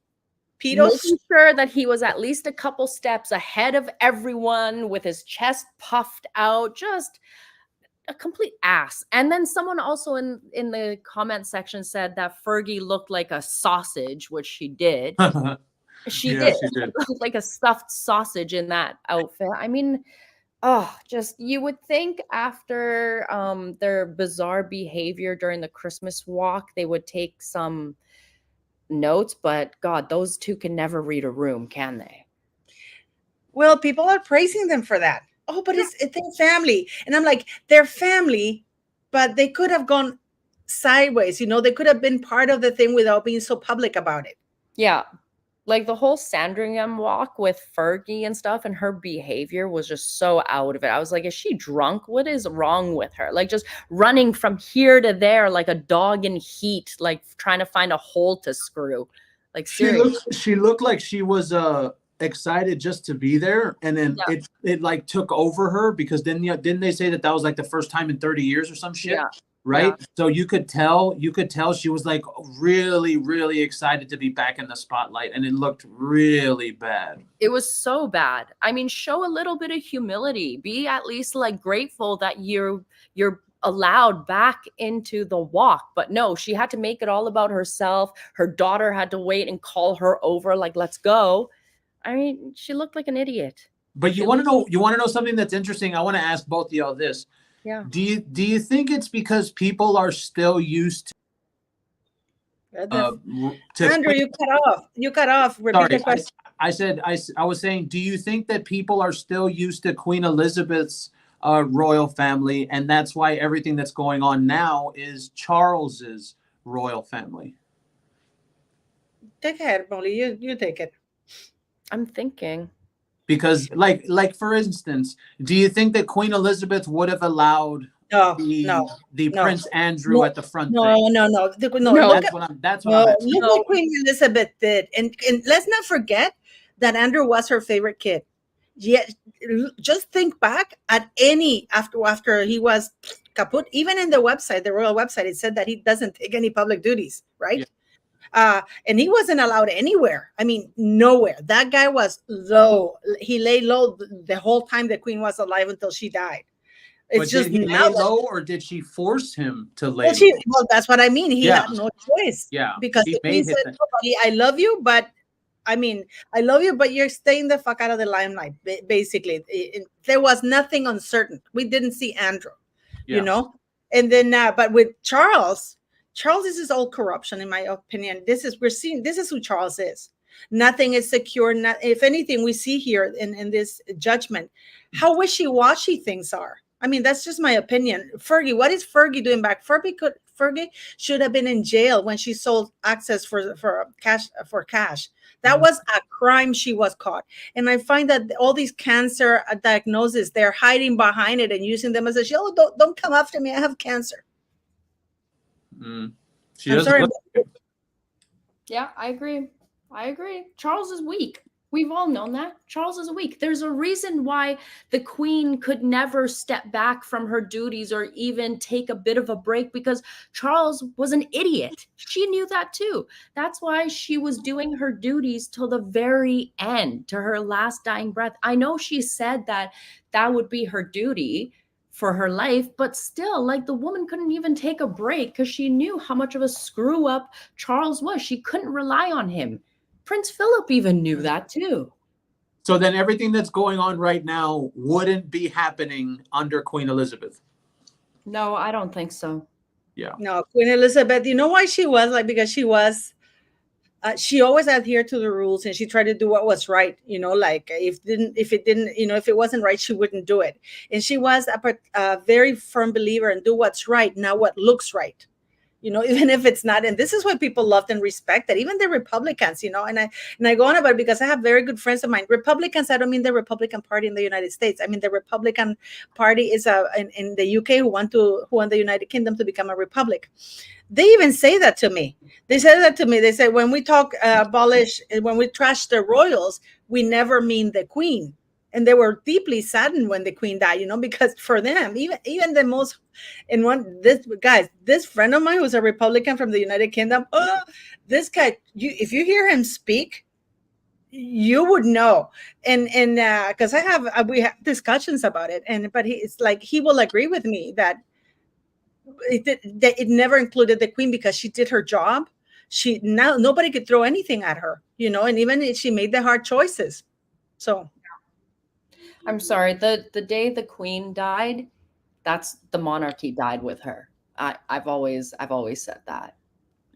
Speaker 1: pedos.
Speaker 2: Making sure that he was at least a couple steps ahead of everyone with his chest puffed out, just a complete ass. And then someone also in the comment section said that Fergie looked like a sausage, which she did. She did like a stuffed sausage in that outfit. I mean, just you would think after their bizarre behavior during the Christmas walk, they would take some notes, but God, those two can never read a room, can they?
Speaker 1: Well, people are praising them for that. Oh, but it's their family. And I'm like, they're family, but they could have gone sideways. They could have been part of the thing without being so public about it.
Speaker 2: Yeah. Like the whole Sandringham walk with Fergie and stuff, and her behavior was just so out of it. I was like, is she drunk? What is wrong with her? Like just running from here to there like a dog in heat, like trying to find a hole to screw. Like seriously.
Speaker 3: She looked like she was excited just to be there, and then it like took over her, because then didn't they say that was like the first time in 30 years or some shit? Yeah. Right. Yeah. So you could tell she was like really, really excited to be back in the spotlight, and it looked really bad.
Speaker 2: It was so bad. I mean, show a little bit of humility. Be at least like grateful that you're allowed back into the walk. But no, she had to make it all about herself. Her daughter had to wait and call her over, like, let's go. I mean, she looked like an idiot.
Speaker 3: But you want to know something that's interesting? I want to ask both of y'all this.
Speaker 2: Yeah.
Speaker 3: Do you think it's because people are still used to
Speaker 1: Andrew, you cut off. Repeat the question.
Speaker 3: I was saying, do you think that people are still used to Queen Elizabeth's royal family, and that's why everything that's going on now is Charles's royal family?
Speaker 1: Take it, Molly. You take it.
Speaker 2: I'm thinking.
Speaker 3: Because, like for instance, do you think that Queen Elizabeth would have allowed the Prince Andrew at the front?
Speaker 1: No. That's what I'm
Speaker 3: asking.
Speaker 1: Look what Queen Elizabeth did, and let's not forget that Andrew was her favorite kid. Yet, just think back at any after he was kaput. Even in the website, the royal website, it said that he doesn't take any public duties, right?
Speaker 3: Yeah.
Speaker 1: And he wasn't allowed anywhere. I mean, nowhere. That guy was low. He lay low the whole time the queen was alive until she died. It's
Speaker 3: But
Speaker 1: just
Speaker 3: did he
Speaker 1: now
Speaker 3: lay low, or did she force him to lay
Speaker 1: well,
Speaker 3: low?
Speaker 1: well, that's what I mean. He
Speaker 3: Yeah.
Speaker 1: had no choice.
Speaker 3: Yeah,
Speaker 1: Because
Speaker 3: he
Speaker 1: the
Speaker 3: made
Speaker 1: queen
Speaker 3: it
Speaker 1: said,
Speaker 3: that.
Speaker 1: "No, buddy, I love you, but I mean, I love you, but you're staying the fuck out of the limelight." Basically, there was nothing uncertain. We didn't see Andrew,
Speaker 3: Yeah.
Speaker 1: you know. And then, but with Charles, this is all corruption, in my opinion. This is who Charles is. Nothing is secure. Not, if anything, we see here in this judgment how wishy-washy things are. I mean, that's just my opinion. Fergie, what is Fergie doing back? Fergie should have been in jail when she sold access for cash. That was a crime. She was caught. And I find that all these cancer diagnoses, they're hiding behind it and using them as a shield. Oh, don't come after me. I have cancer.
Speaker 3: She
Speaker 1: I'm
Speaker 3: doesn't
Speaker 1: sorry.
Speaker 3: look.
Speaker 2: Yeah, I agree. Charles is weak. We've all known that. Charles is weak. There's a reason why the queen could never step back from her duties or even take a bit of a break, because Charles was an idiot. She knew that too. That's why she was doing her duties till the very end, to her last dying breath. I know she said that would be her duty for her life, but still, like, the woman couldn't even take a break because she knew how much of a screw up Charles was. She couldn't rely on him. Prince Philip even knew that too.
Speaker 3: So then everything that's going on right now wouldn't be happening under Queen Elizabeth.
Speaker 2: No, I don't think so.
Speaker 3: Yeah.
Speaker 1: No, Queen Elizabeth, you know why she was like, because she always adhered to the rules and she tried to do what was right, you know, like if it wasn't right, she wouldn't do it. And she was a very firm believer in do what's right, not what looks right. You know, even if it's not, and this is why people loved and respected, even the Republicans, you know, and I go on about it because I have very good friends of mine. Republicans, I don't mean the Republican Party in the United States. I mean the Republican Party is in the UK who want the United Kingdom to become a republic. They even say that to me. They said that to me. They say when we talk when we trash the royals, we never mean the Queen. And they were deeply saddened when the Queen died, you know, because for them, even the most, this friend of mine who's a Republican from the United Kingdom, this guy, if you hear him speak, you would know. And because we have discussions about it, but it's like he will agree with me that it never included the Queen because she did her job. Nobody could throw anything at her, you know, and even if she made the hard choices. So
Speaker 2: I'm sorry, the day the Queen died, that's the monarchy died with her. I've always said that.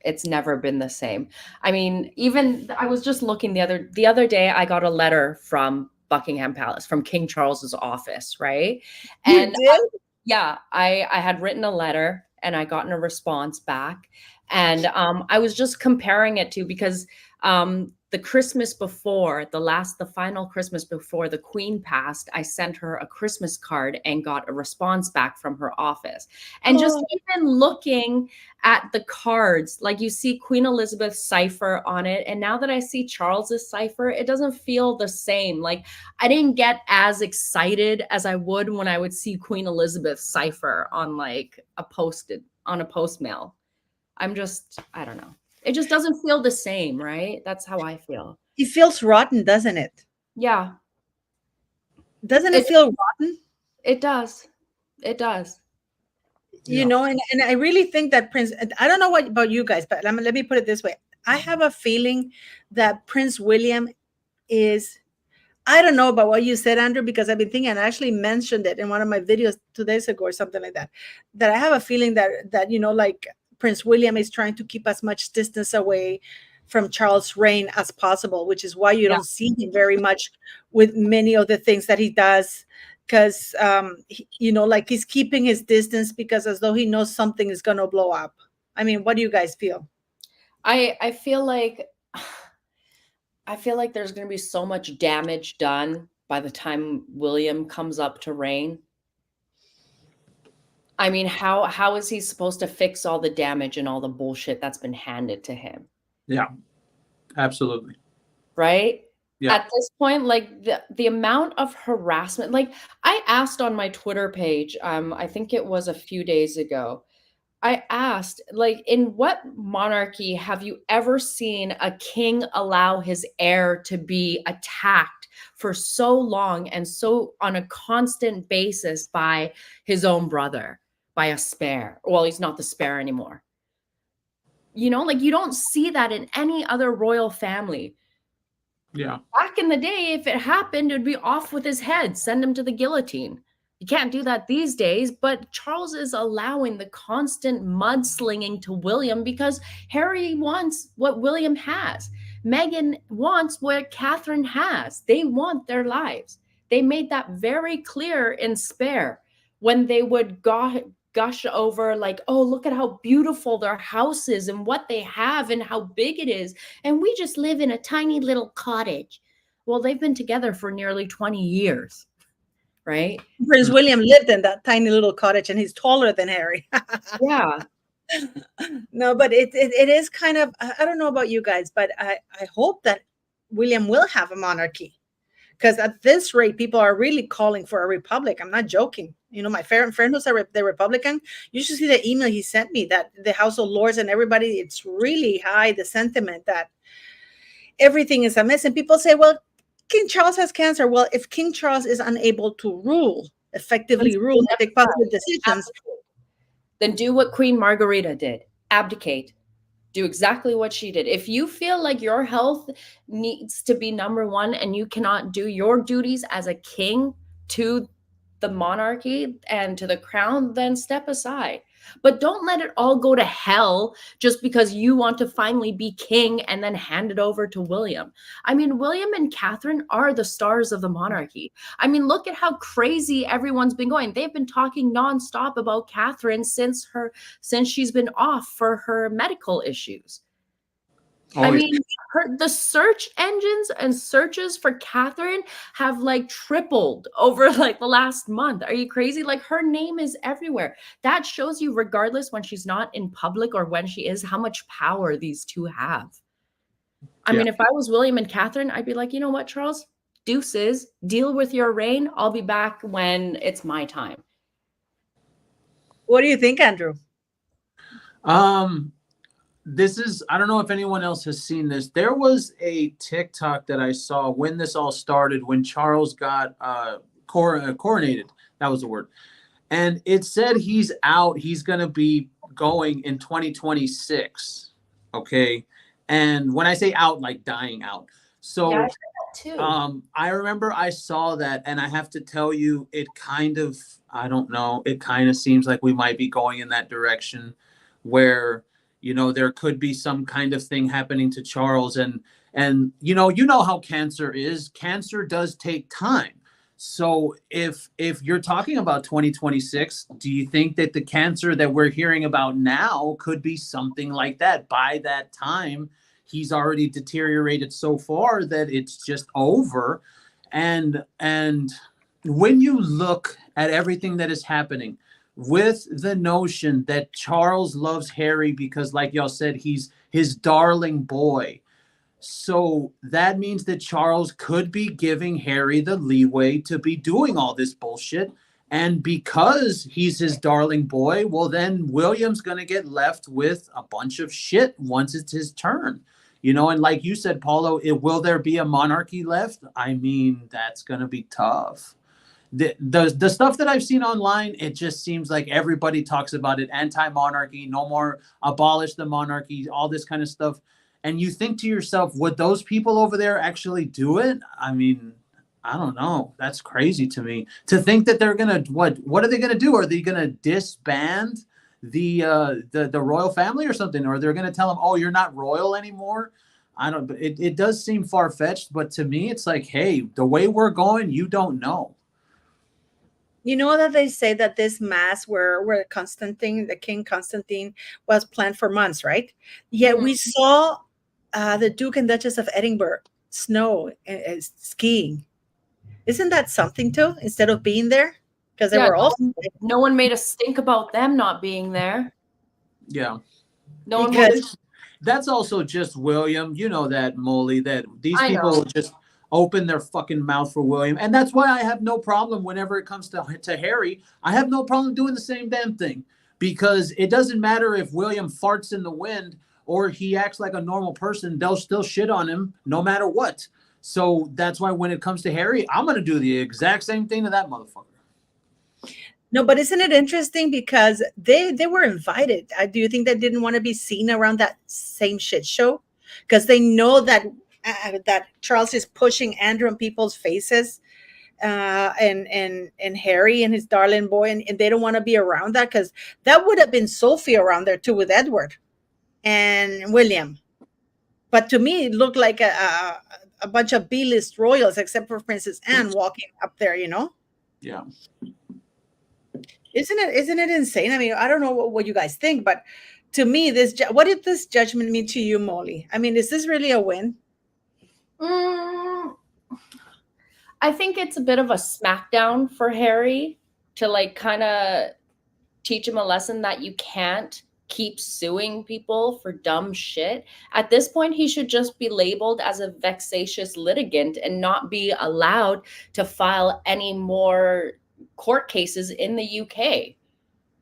Speaker 2: It's never been the same. I mean, even I was just looking the other day, I got a letter from Buckingham Palace, from King Charles's office, right? And
Speaker 1: you did?
Speaker 2: yeah, I had written a letter and I gotten a response back. And I was just comparing it to, because the Christmas before, the final Christmas before the Queen passed, I sent her a Christmas card and got a response back from her office. And just even looking at the cards, like you see Queen Elizabeth's cipher on it. And now that I see Charles's cipher, it doesn't feel the same. Like I didn't get as excited as I would when I would see Queen Elizabeth's cipher on like a post mail. I don't know. It just doesn't feel the same, right? That's how I feel.
Speaker 1: It feels rotten, doesn't it?
Speaker 2: Yeah.
Speaker 1: Doesn't it feel rotten?
Speaker 2: It does. It does.
Speaker 1: You know, and I really think that I don't know what about you guys, but let me put it this way. I have a feeling that Prince William is, I don't know about what you said, Andrew, because I've been thinking, and I actually mentioned it in one of my videos 2 days ago or something like that, that I have a feeling that, you know, like Prince William is trying to keep as much distance away from Charles' reign as possible, which is why you don't see him very much with many of the things that he does, because, you know, like he's keeping his distance because as though he knows something is going to blow up. I mean, what do you guys feel?
Speaker 2: I feel like there's going to be so much damage done by the time William comes up to reign. I mean, how is he supposed to fix all the damage and all the bullshit that's been handed to him?
Speaker 3: Yeah, absolutely.
Speaker 2: Right?
Speaker 3: Yeah.
Speaker 2: At this point, like the amount of harassment, like I asked on my Twitter page, I think it was a few days ago. I asked, like, in what monarchy have you ever seen a king allow his heir to be attacked for so long and so on a constant basis by his own brother, by a spare? Well, he's not the spare anymore. You know, like you don't see that in any other royal family.
Speaker 3: Yeah.
Speaker 2: Back in the day, if it happened, it'd be off with his head, send him to the guillotine. You can't do that these days, but Charles is allowing the constant mudslinging to William because Harry wants what William has. Meghan wants what Catherine has. They want their lives. They made that very clear in Spare when they would gush over, like, oh, look at how beautiful their house is and what they have and how big it is. And we just live in a tiny little cottage. Well, they've been together for nearly 20 years, right?
Speaker 1: Prince William lived in that tiny little cottage, and he's taller than Harry.
Speaker 2: Yeah.
Speaker 1: No, but it is kind of, I don't know about you guys, but I hope that William will have a monarchy, because at this rate, people are really calling for a republic. I'm not joking. You know, my friend who's the Republican, you should see the email he sent me that the House of Lords and everybody, it's really high, the sentiment that everything is a mess. And people say, well, King Charles has cancer. Well, if King Charles is unable to effectively rule, take positive decisions,
Speaker 2: then do what Queen Margarita did. Abdicate. Do exactly what she did. If you feel like your health needs to be number one and you cannot do your duties as a king to the monarchy and to the crown, then step aside. But don't let it all go to hell just because you want to finally be king and then hand it over to William. I mean, William and Catherine are the stars of the monarchy. I mean, look at how crazy everyone's been going. They've been talking nonstop about Catherine since she's been off for her medical issues.
Speaker 3: Oh,
Speaker 2: I mean, the search engines and searches for Catherine have like tripled over like the last month. Are you crazy? Like her name is everywhere. That shows you, regardless when she's not in public or when she is, how much power these two have. I mean, if I was William and Catherine, I'd be like, you know what, Charles? Deuces, deal with your reign. I'll be back when it's my time.
Speaker 1: what do you think, Andrew?
Speaker 3: This is, I don't know if anyone else has seen this. There was a TikTok that I saw when this all started, when Charles got coronated. That was the word. And it said he's out. He's going to be going in 2026. Okay. And when I say out, like dying out. So
Speaker 2: Yeah, I heard that too.
Speaker 3: I remember I saw that, and I have to tell you, it kind of, I don't know, it kind of seems like we might be going in that direction where, you know, there could be some kind of thing happening to Charles. And you know how cancer is. Cancer does take time. So if you're talking about 2026, do you think that the cancer that we're hearing about now could be something like that? By that time, he's already deteriorated so far that it's just over. And when you look at everything that is happening, with the notion that Charles loves Harry because, like y'all said, he's his darling boy. So that means that Charles could be giving Harry the leeway to be doing all this bullshit. And because he's his darling boy, well, then William's going to get left with a bunch of shit once it's his turn. You know, and like you said, Paulo, will there be a monarchy left? I mean, that's going to be tough. The stuff that I've seen online, it just seems like everybody talks about it. Anti-monarchy, no more, abolish the monarchy, all this kind of stuff. And you think to yourself, would those people over there actually do it? I mean, I don't know. That's crazy to me. To think that they're gonna, what are they gonna do? Are they gonna disband the royal family or something? Or they're gonna tell them, oh, you're not royal anymore? I don't. It does seem far-fetched, but to me, it's like, hey, the way we're going, you don't know.
Speaker 1: You know that they say that this mass where Constantine, the King Constantine, was planned for months, right? Yet we saw the Duke and Duchess of Edinburgh snow skiing. Isn't that something too? Instead of being there, because they were all.
Speaker 2: No one made a stink about them not being there.
Speaker 3: Yeah.
Speaker 2: No one.
Speaker 3: That's also just William. You know that, Molly, that these people just open their fucking mouth for William. And that's why I have no problem whenever it comes to Harry. I have no problem doing the same damn thing, because it doesn't matter if William farts in the wind or he acts like a normal person. They'll still shit on him no matter what. So that's why when it comes to Harry, I'm going to do the exact same thing to that motherfucker.
Speaker 1: No, but isn't it interesting because they were invited? Do you think they didn't want to be seen around that same shit show? Because they know that that Charles is pushing Andrew in people's faces, and Harry and his darling boy, and they don't want to be around that, because that would have been Sophie around there too with Edward and William. But to me, it looked like a bunch of B-list royals, except for Princess Anne walking up there, you know?
Speaker 3: Yeah.
Speaker 1: Isn't it insane? I mean, I don't know what you guys think, but to me, what did this judgment mean to you, Molly? I mean, is this really a win?
Speaker 2: I think it's a bit of a smackdown for Harry to like kind of teach him a lesson that you can't keep suing people for dumb shit. At this point, he should just be labeled as a vexatious litigant and not be allowed to file any more court cases in the UK.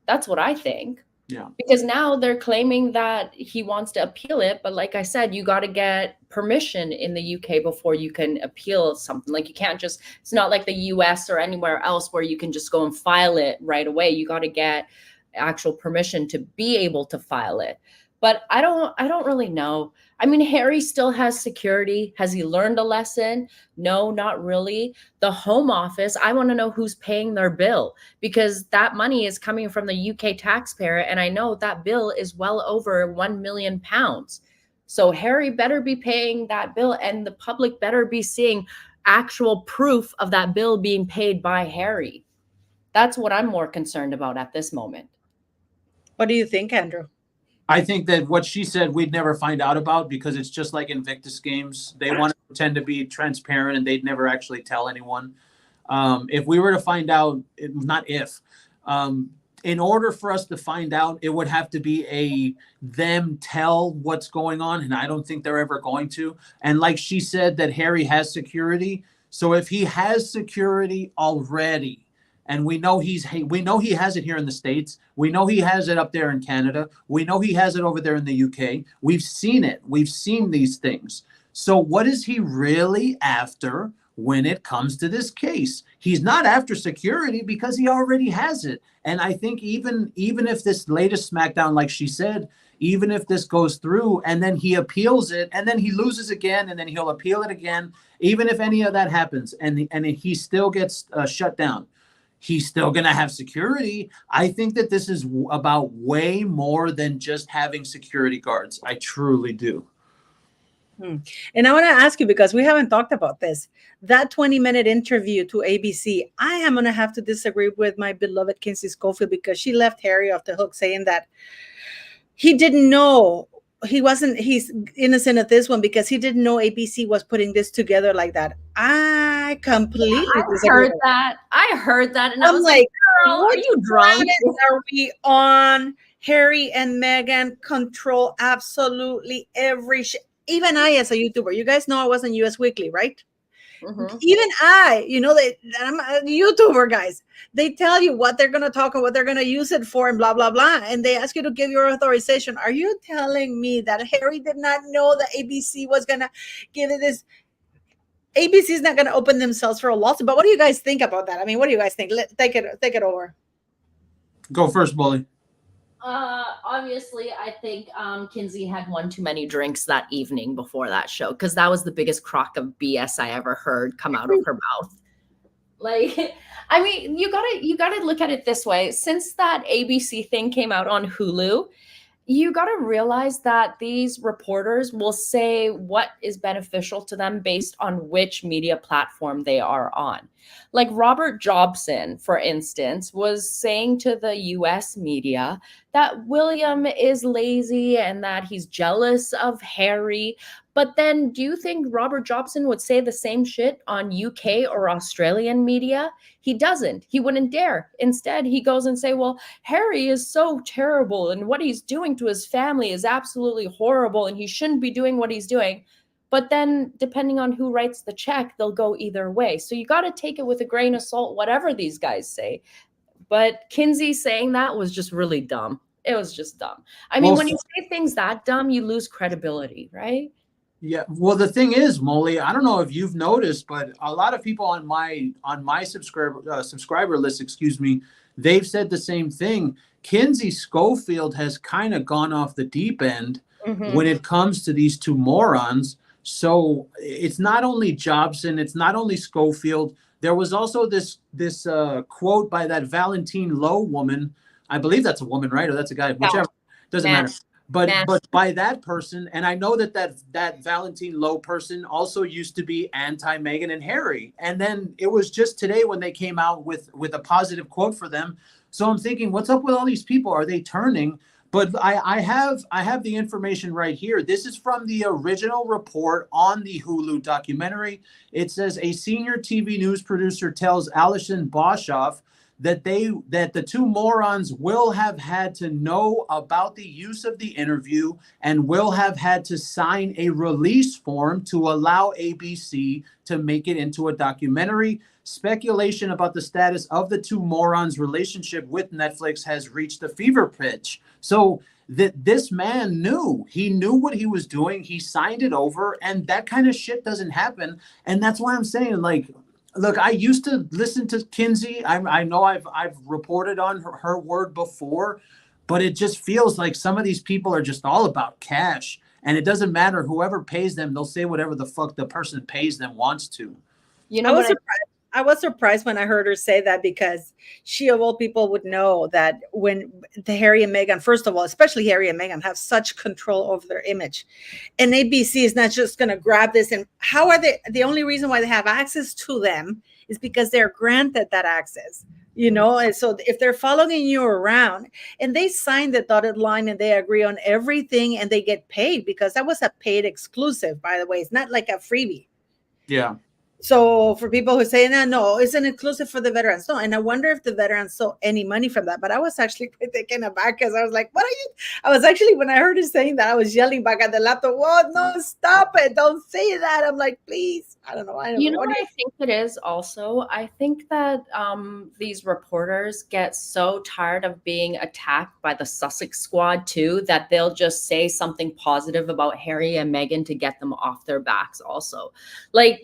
Speaker 2: That's what I think.
Speaker 3: Yeah.
Speaker 2: Because now they're claiming that he wants to appeal it, but like I said, you got to get permission in the UK before you can appeal something. Like you can't just, it's not like the US or anywhere else where you can just go and file it right away. You got to get actual permission to be able to file it. But I don't really know. I mean, Harry still has security. Has he learned a lesson? No, not really. The Home Office, I want to know who's paying their bill, because that money is coming from the UK taxpayer. And I know that bill is well over £1 million. So Harry better be paying that bill, and the public better be seeing actual proof of that bill being paid by Harry. That's what I'm more concerned about at this moment.
Speaker 1: What do you think, Andrew?
Speaker 3: I think that what she said we'd never find out about, because it's just like Invictus Games. They want to pretend to be transparent and they'd never actually tell anyone. If we were to find out, in order for us to find out, it would have to be them tell what's going on. And I don't think they're ever going to. And like she said, that Harry has security. So if he has security already, and we know he has it here in the States. We know he has it up there in Canada. We know he has it over there in the UK. We've seen it. We've seen these things. So what is he really after when it comes to this case? He's not after security because he already has it. And I think even if this latest Smackdown, like she said, even if this goes through and then he appeals it and then he loses again and then he'll appeal it again, even if any of that happens and he still gets shut down, he's still going to have security. I think that this is about way more than just having security guards. I truly do.
Speaker 1: And I want to ask you, because we haven't talked about this, that 20-minute interview to ABC, I am going to have to disagree with my beloved Kinsey Schofield, because she left Harry off the hook, saying that he didn't know he's innocent of this one because he didn't know ABC was putting this together like that. I completely
Speaker 2: heard that. I heard that, and I was like, "Girl, are you drunk?
Speaker 1: Are we on?" Harry and Meghan control absolutely every even I, as a YouTuber, you guys know I was in US Weekly, right? Mm-hmm. Even I, I'm a YouTuber, guys. They tell you what they're going to talk and what they're going to use it for and blah, blah, blah. And they ask you to give your authorization. Are you telling me that Harry did not know that ABC was going to give it this? ABC is not going to open themselves for a lawsuit. But what do you guys think about that? I mean, what do you guys think? Take it over.
Speaker 3: Go first, Bully.
Speaker 2: Obviously, I think Kinsey had one too many drinks that evening before that show, because that was the biggest crock of BS I ever heard come out of her mouth. Like, I mean, you gotta look at it this way. Since that ABC thing came out on Hulu, you got to realize that these reporters will say what is beneficial to them based on which media platform they are on. Like Robert Jobson, for instance, was saying to the US media that William is lazy and that he's jealous of Harry. But then do you think Robert Jobson would say the same shit on UK or Australian media? He doesn't. He wouldn't dare. Instead, he goes and say, well, Harry is so terrible and what he's doing to his family is absolutely horrible and he shouldn't be doing what he's doing. But then depending on who writes the check, they'll go either way. So you got to take it with a grain of salt, whatever these guys say. But Kinsey saying that was just really dumb. It was just dumb. I mean, when you say things that dumb, you lose credibility, right?
Speaker 3: Yeah. Well, the thing is, Molly, I don't know if you've noticed, but a lot of people on my subscriber list, excuse me, they've said the same thing. Kinsey Schofield has kind of gone off the deep end when it comes to these two morons. So it's not only Jobson, it's not only Schofield. There was also this quote by that Valentine Lowe woman. I believe that's a woman, right? Or that's a guy, whichever. Doesn't matter. But by that person, and I know that Valentine Lowe person also used to be anti Meghan and Harry. And then it was just today when they came out with a positive quote for them. So I'm thinking, what's up with all these people? Are they turning? But I have the information right here. This is from the original report on the Hulu documentary. It says a senior TV news producer tells Alison Boshoff that the two morons will have had to know about the use of the interview and will have had to sign a release form to allow ABC to make it into a documentary. Speculation about the status of the two morons' relationship with Netflix has reached a fever pitch. So this man knew what he was doing. He signed it over, and that kind of shit doesn't happen. And that's why I'm saying, like, look, I used to listen to Kinsey. I know I've reported on her word before, but it just feels like some of these people are just all about cash. And it doesn't matter. Whoever pays them, they'll say whatever the fuck the person pays them wants to.
Speaker 2: You know what?
Speaker 1: I was surprised when I heard her say that, because she of all people would know that when the Harry and Meghan, first of all, especially Harry and Meghan, have such control over their image, and ABC is not just going to grab this. And how are they? The only reason why they have access to them is because they're granted that access, you know. And so if they're following you around and they sign the dotted line and they agree on everything and they get paid, because that was a paid exclusive, by the way, it's not like a freebie.
Speaker 3: Yeah.
Speaker 1: So for people who say, no, it's an exclusive for the veterans. No, and I wonder if the veterans saw any money from that. But I was actually quite taken aback, because I was like, what are you? I was actually, when I heard her saying that, I was yelling back at the laptop, whoa, no, stop it. Don't say that. I'm like, please. I don't know.
Speaker 2: You know what I think it is also? I think that these reporters get so tired of being attacked by the Sussex Squad too, that they'll just say something positive about Harry and Meghan to get them off their backs also. Like,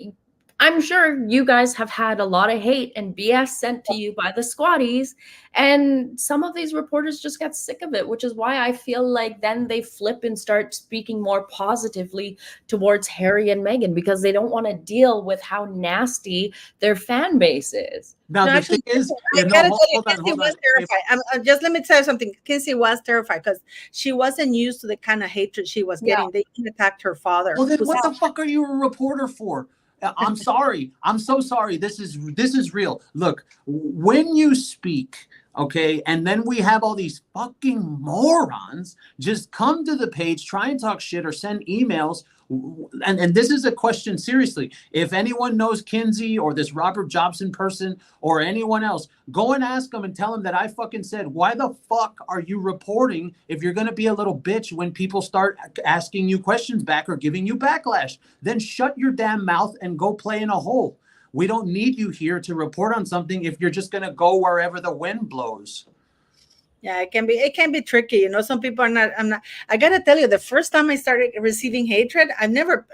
Speaker 2: I'm sure you guys have had a lot of hate and BS sent to you by the squaddies, and some of these reporters just get sick of it, which is why I feel like then they flip and start speaking more positively towards Harry and Meghan, because they don't want to deal with how nasty their fan base is.
Speaker 3: Now, the thing is,
Speaker 1: Kinsey was terrified. Just let me tell you something. Kinsey was terrified because she wasn't used to the kind of hatred she was getting. They even attacked her father.
Speaker 3: Well, then what the fuck are you a reporter for? I'm sorry. I'm so sorry. This is real. Look, when you speak, okay, and then we have all these fucking morons just come to the page, try and talk shit or send emails. And this is a question, seriously. If anyone knows Kinsey or this Robert Jobson person or anyone else, go and ask them and tell them that I fucking said, why the fuck are you reporting if you're going to be a little bitch when people start asking you questions back or giving you backlash? Then shut your damn mouth and go play in a hole. We don't need you here to report on something if you're just going to go wherever the wind blows.
Speaker 1: Yeah, it can be tricky. You know, some people I'm not, I got to tell you, the first time I started receiving hatred,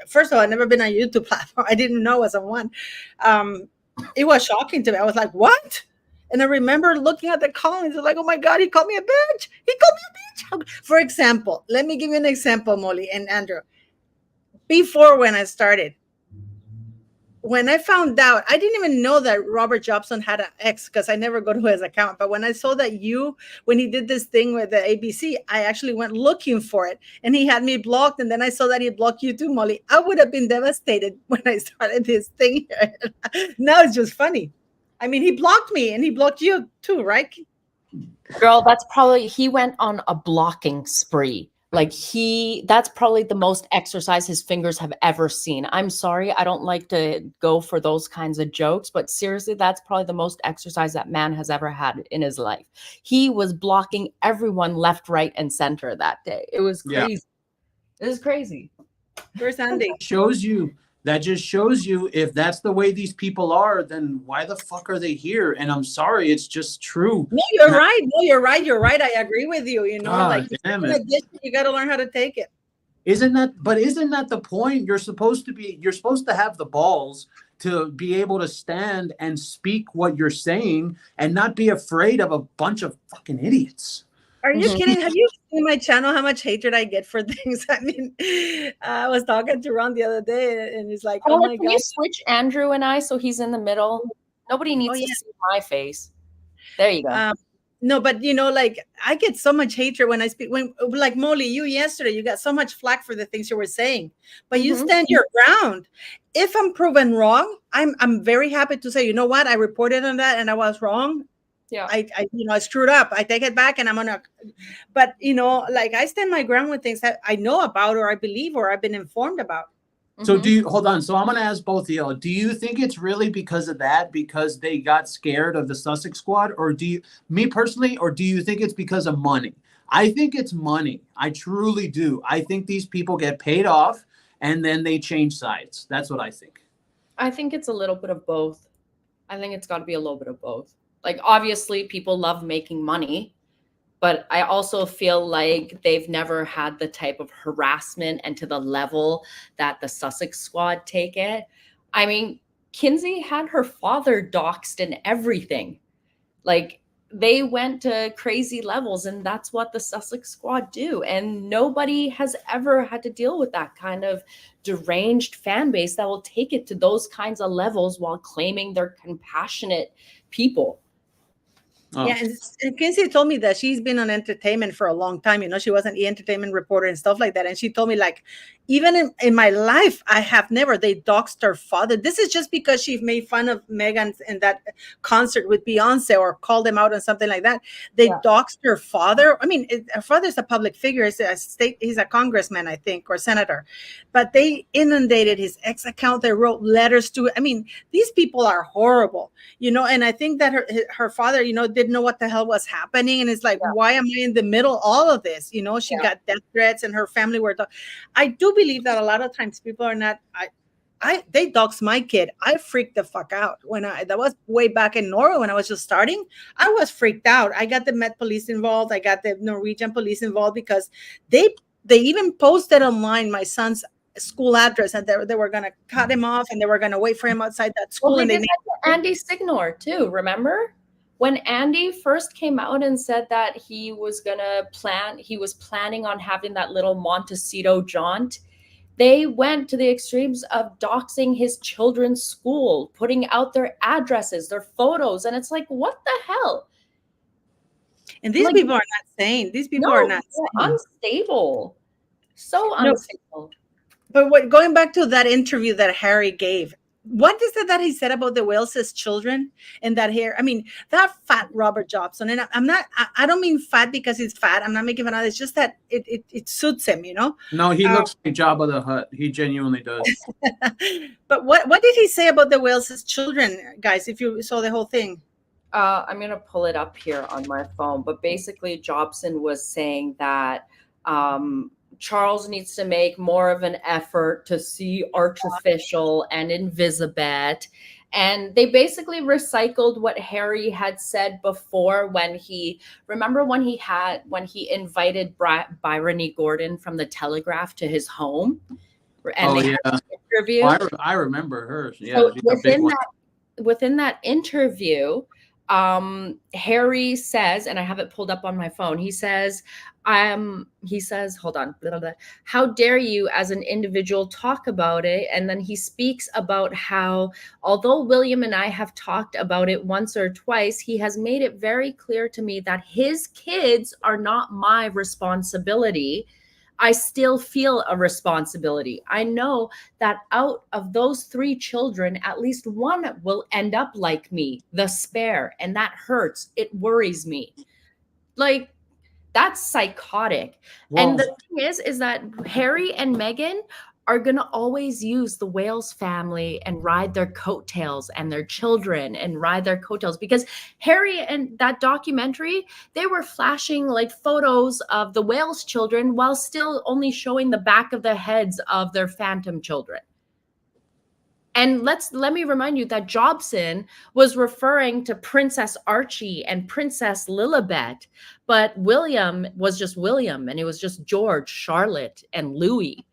Speaker 1: first of all, I've never been on a YouTube platform. I didn't know I was on one. It was shocking to me. I was like, what? And I remember looking at the comments, like, oh my God, he called me a bitch. He called me a bitch. For example, let me give you an example, Molly and Andrew. Before when I started, when I found out, I didn't even know that Robert Jobson had an ex because I never go to his account. But when I saw that when he did this thing with the ABC, I actually went looking for it and he had me blocked. And then I saw that he blocked you too, Molly. I would have been devastated when I started this thing. Now it's just funny. I mean, he blocked me and he blocked you too, right?
Speaker 2: Girl, he went on a blocking spree. Like that's probably the most exercise his fingers have ever seen. I'm sorry, I don't like to go for those kinds of jokes, but seriously, that's probably the most exercise that man has ever had in his life. He was blocking everyone left, right, and center that day. It was crazy. Yeah. It was crazy.
Speaker 1: Where's Andy?
Speaker 3: That just shows you if that's the way these people are, then why the fuck are they here? And I'm sorry, it's just true.
Speaker 1: No, you're right. No, you're right. You're right. I agree with you. You know,
Speaker 3: God
Speaker 1: like
Speaker 3: damn
Speaker 1: in
Speaker 3: it.
Speaker 1: addition, you got to learn how to take it.
Speaker 3: Isn't that the point? You're supposed to have the balls to be able to stand and speak what you're saying and not be afraid of a bunch of fucking idiots.
Speaker 1: Are you kidding? Have you seen my channel? How much hatred I get for things? I mean, I was talking to Ron the other day, and he's like, "Oh my
Speaker 2: can
Speaker 1: god!"
Speaker 2: you switch Andrew and I so he's in the middle? Nobody needs to see my face. There you go.
Speaker 1: No, but you know, like I get so much hatred when I speak. When like Molly, you yesterday, you got so much flack for the things you were saying, but you stand your ground. If I'm proven wrong, I'm very happy to say, you know what, I reported on that and I was wrong.
Speaker 2: Yeah,
Speaker 1: I screwed up. I take it back and I'm gonna, but you know, like I stand my ground with things that I know about or I believe or I've been informed about.
Speaker 3: So hold on. So I'm going to ask both of y'all, do you think it's really because of that, because they got scared of the Sussex Squad, or me personally, or do you think it's because of money? I think it's money. I truly do. I think these people get paid off and then they change sides. That's what I think.
Speaker 2: I think it's a little bit of both. I think it's got to be a little bit of both. Like, obviously, people love making money, but I also feel like they've never had the type of harassment and to the level that the Sussex Squad take it. I mean, Kinsey had her father doxxed and everything. Like, they went to crazy levels, and that's what the Sussex Squad do. And nobody has ever had to deal with that kind of deranged fan base that will take it to those kinds of levels while claiming they're compassionate people.
Speaker 1: Oh. Yeah, and Kinsey told me that she's been on entertainment for a long time. You know, she was an entertainment reporter and stuff like that. And she told me, like, even in my life, I have never, they doxed her father. This is just because she made fun of Megan in that concert with Beyonce or called him out on something like that. They doxed her father. I mean, her father's a public figure. He's a congressman, I think, or senator. But they inundated his ex account. They wrote letters to, I mean, these people are horrible, you know, and I think that her father, you know, didn't know what the hell was happening. And it's like, why am I in the middle of all of this? You know, she got death threats and her family were, I do believe that a lot of times people are not, they doxed my kid. I freaked the fuck out that was way back in Norway when I was just starting. I was freaked out. I got the Met police involved. I got the Norwegian police involved because they even posted online my son's school address and they were going to cut him off and they were going to wait for him outside that school.
Speaker 2: Well,
Speaker 1: and
Speaker 2: they did that to Andy Signor too, remember? When Andy first came out and said that he was planning on having that little Montecito jaunt, they went to the extremes of doxing his children's school, putting out their addresses, their photos, and it's like, what the hell?
Speaker 1: And these people are not sane. These people are not
Speaker 2: unstable. So unstable.
Speaker 1: But going back to that interview that Harry gave, what is it that he said about the Wales' children and that hair? I mean, that fat Robert Jobson, and I don't mean fat because he's fat. I'm not making fun of it. It's just that it suits him, you know?
Speaker 3: No, he looks like Jabba the Hutt. He genuinely does.
Speaker 1: But what did he say about the Wales' children, guys, if you saw the whole thing?
Speaker 2: I'm going to pull it up here on my phone. But basically, Jobson was saying that Charles needs to make more of an effort to see Archofficial and Invisibet. And they basically recycled what Harry had said before when he invited Byron E. Gordon from the Telegraph to his home. And they had an interview.
Speaker 3: I remember her. Yeah,
Speaker 2: so within that interview, Harry says, and I have it pulled up on my phone, he says, hold on, how dare you as an individual talk about it? And then he speaks about how, although William and I have talked about it once or twice, he has made it very clear to me that his kids are not my responsibility. I still feel a responsibility. I know that out of those 3 children, at least one will end up like me, the spare, and that hurts. It worries me. Like, that's psychotic. Whoa. And the thing is that Harry and Meghan are going to always use the Wales family and ride their coattails, and their children and ride their coattails, because Harry and that documentary, they were flashing like photos of the Wales children while still only showing the back of the heads of their phantom children. And let me remind you that Jobson was referring to Princess Archie and Princess Lilibet, but William was just William, and it was just George, Charlotte, and Louis.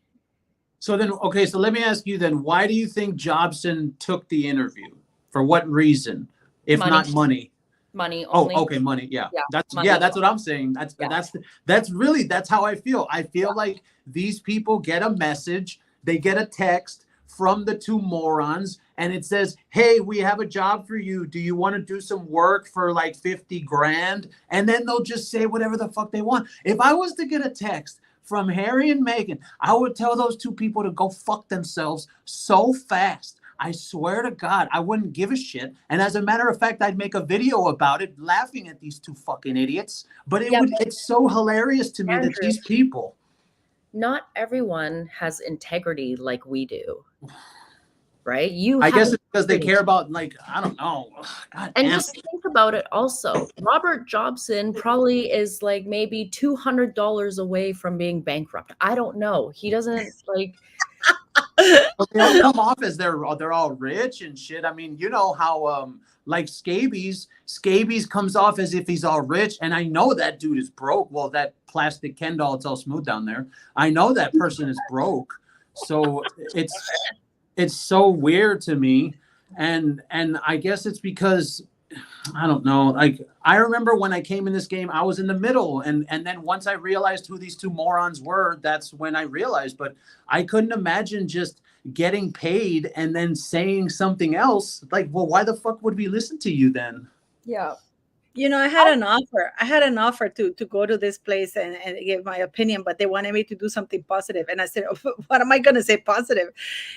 Speaker 3: So then, okay, so let me ask you then, why do you think Jobson took the interview? For what reason, if not money?
Speaker 2: Money only.
Speaker 3: Oh, okay, money. Yeah, that's
Speaker 2: money.
Speaker 3: That's what I'm saying. That's really, that's how I feel. I feel like these people get a message, they get a text from the two morons, and it says, hey, we have a job for you. Do you want to do some work for like 50 grand? And then they'll just say whatever the fuck they want. If I was to get a text from Harry and Meghan, I would tell those two people to go fuck themselves so fast. I swear to God, I wouldn't give a shit. And as a matter of fact, I'd make a video about it, laughing at these two fucking idiots. But it's so hilarious to me, Andrew, that these people.
Speaker 2: Not everyone has integrity like we do, right?
Speaker 3: I guess it's because they care about, like, I don't know. God
Speaker 2: and just think about it also. Robert Jobson probably is like maybe $200 away from being bankrupt. I don't know. He doesn't like.
Speaker 3: But they all come off as they're all rich and shit. I mean, you know how like Scabies comes off as if he's all rich, and I know that dude is broke. Well, that plastic Ken doll, it's all smooth down there. I know that person is broke. So it's so weird to me, and I guess it's because I don't know. Like, I remember when I came in this game, I was in the middle, and then once I realized who these two morons were, that's when I realized. But I couldn't imagine just getting paid and then saying something else. Like, well, why the fuck would we listen to you then?
Speaker 2: Yeah.
Speaker 1: You know, I had an offer to go to this place and give my opinion, but they wanted me to do something positive. And I said, oh, what am I going to say positive?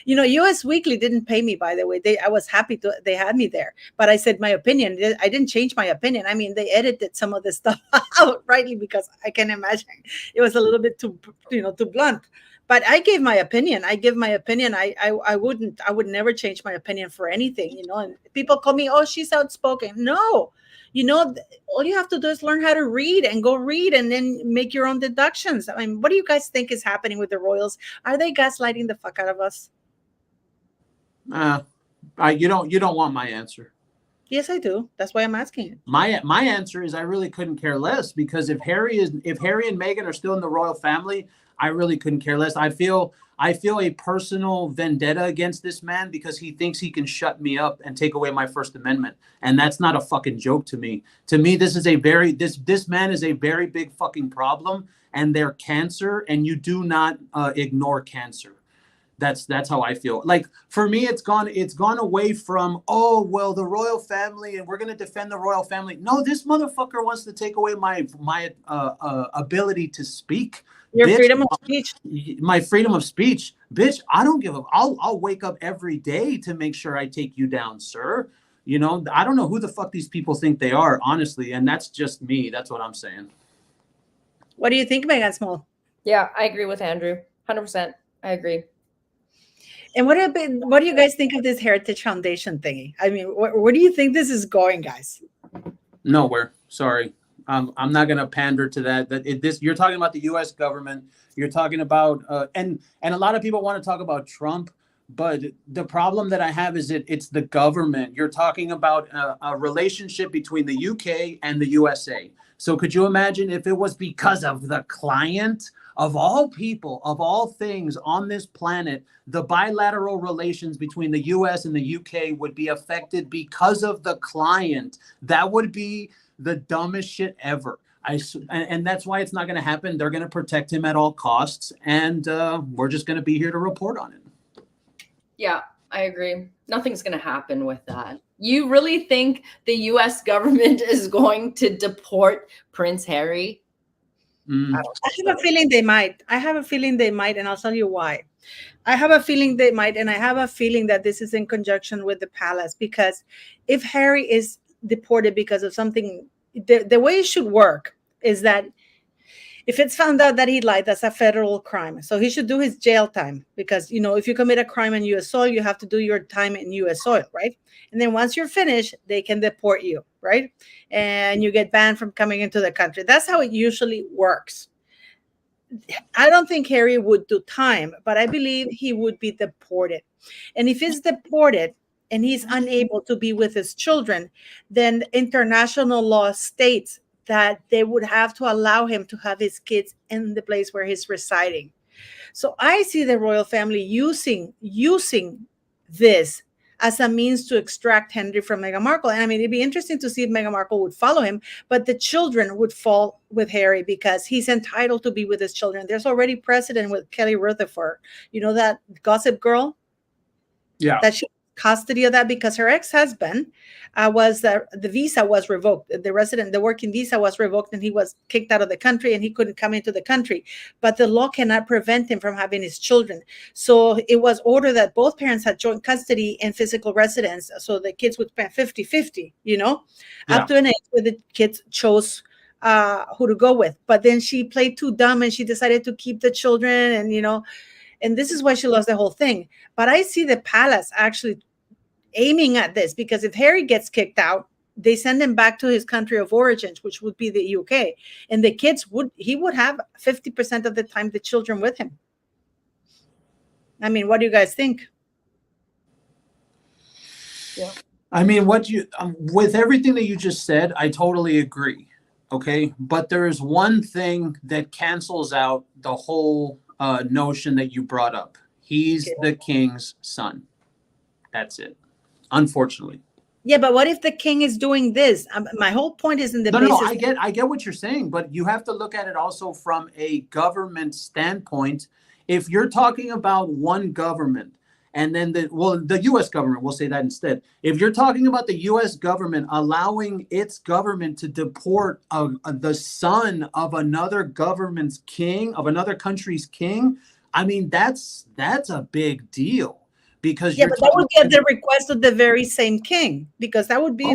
Speaker 1: You know, US Weekly didn't pay me, by the way. I was happy they had me there, but I said my opinion. I didn't change my opinion. I mean, they edited some of the stuff out rightly, because I can imagine it was a little bit too blunt. But I gave my opinion. I give my opinion. I would never change my opinion for anything, you know. And people call me, oh, she's outspoken. No. You know, all you have to do is learn how to read and go read and then make your own deductions. I mean, what do you guys think is happening with the royals? Are they gaslighting the fuck out of us?
Speaker 3: You don't want my answer.
Speaker 1: Yes, I do. That's why I'm asking it.
Speaker 3: My answer is I really couldn't care less, because if Harry and Meghan are still in the royal family, I really couldn't care less. I feel a personal vendetta against this man because he thinks he can shut me up and take away my First Amendment. And that's not a fucking joke to me. To me, this is this man is a very big fucking problem, and they're cancer, and you do not ignore cancer. That's how I feel. Like, for me, it's gone away from, oh, well, the royal family, and we're going to defend the royal family. No, this motherfucker wants to take away my ability to speak.
Speaker 1: Your freedom of speech.
Speaker 3: My freedom of speech. Bitch, I don't give a... I'll wake up every day to make sure I take you down, sir. You know, I don't know who the fuck these people think they are, honestly. And that's just me. That's what I'm saying.
Speaker 1: What do you think, Megan Small?
Speaker 2: Yeah, I agree with Andrew. 100%. I agree.
Speaker 1: And what do you guys think of this Heritage Foundation thingy? I mean, where do you think this is going, guys?
Speaker 3: Nowhere. Sorry. I'm not going to pander to that. You're talking about the U.S. government. You're talking about and a lot of people want to talk about Trump, but the problem that I have is it's the government. You're talking about a relationship between the UK and the USA. So could you imagine if it was because of the client? Of all people, of all things on this planet, the bilateral relations between the US and the UK would be affected because of the client. That would be the dumbest shit ever. And that's why it's not going to happen. They're going to protect him at all costs, and we're just going to be here to report on it.
Speaker 2: Yeah, I agree. Nothing's going to happen with that. You really think the US government is going to deport Prince Harry?
Speaker 1: I have a feeling they might. And I'll tell you why. I have a feeling they might, and I have a feeling that this is in conjunction with the palace, because if Harry is deported because of something, the way it should work is that If it's found out that he lied, that's a federal crime. So he should do his jail time because, if you commit a crime in U.S. soil, you have to do your time in U.S. soil, right? And then once you're finished, they can deport you, right? And you get banned from coming into the country. That's how it usually works. I don't think Harry would do time, but I believe he would be deported. And if he's deported and he's unable to be with his children, then international law states that they would have to allow him to have his kids in the place where he's residing. So I see the royal family using this as a means to extract Henry from Meghan Markle. And I mean, it'd be interesting to see if Meghan Markle would follow him, but the children would fall with Harry because he's entitled to be with his children. There's already precedent with Kelly Rutherford. You know that gossip girl?
Speaker 3: Yeah.
Speaker 1: That she custody of that because her ex-husband the visa was revoked. The working visa was revoked and he was kicked out of the country and he couldn't come into the country. But the law cannot prevent him from having his children. So it was ordered that both parents had joint custody and physical residence. So the kids would spend 50-50, up to an age where the kids chose who to go with. But then she played too dumb and she decided to keep the children and this is why she lost the whole thing. But I see the palace actually aiming at this because if Harry gets kicked out, they send him back to his country of origin, which would be the UK, and the kids he would have 50% of the time the children with him. I mean, what do you guys think?
Speaker 3: Yeah. I mean, with everything that you just said, I totally agree. Okay, but there is one thing that cancels out the whole notion that you brought up. He's the king's son. That's it. Unfortunately.
Speaker 1: Yeah, but what if the king is doing this? My whole point is in the
Speaker 3: No, I get what you're saying, but you have to look at it also from a government standpoint. If you're talking about one government and then the U.S. government, we'll say that instead. If you're talking about the U.S. government allowing its government to deport the son of another government's king, of another country's king, I mean, that's a big deal. Because
Speaker 1: but that would be at the request of the very same king, because that would be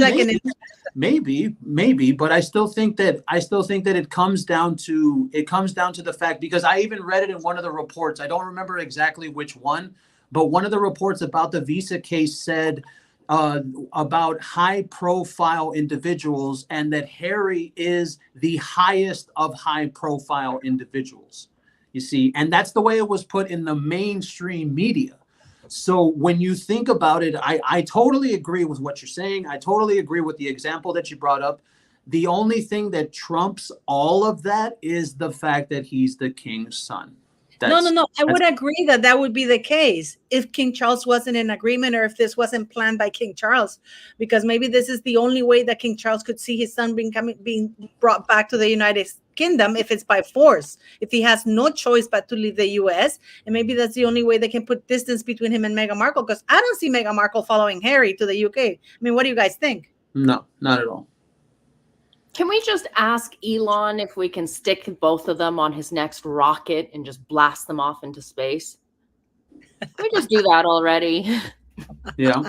Speaker 3: maybe, but I still think that it comes down to the fact, because I even read it in one of the reports. I don't remember exactly which one, but one of the reports about the visa case said about high profile individuals, and that Harry is the highest of high profile individuals. You see, and that's the way it was put in the mainstream media. So when you think about it, I totally agree with what you're saying. I totally agree with the example that you brought up. The only thing that trumps all of that is the fact that he's the king's son.
Speaker 1: No. I would agree that would be the case if King Charles wasn't in agreement, or if this wasn't planned by King Charles, because maybe this is the only way that King Charles could see his son being brought back to the United Kingdom, if it's by force, if he has no choice but to leave the U.S. And maybe that's the only way they can put distance between him and Meghan Markle, because I don't see Meghan Markle following Harry to the UK. I mean, what do you guys think?
Speaker 3: No, not at all.
Speaker 2: Can we just ask Elon if we can stick both of them on his next rocket and just blast them off into space? Can we just do that already?
Speaker 3: Yeah.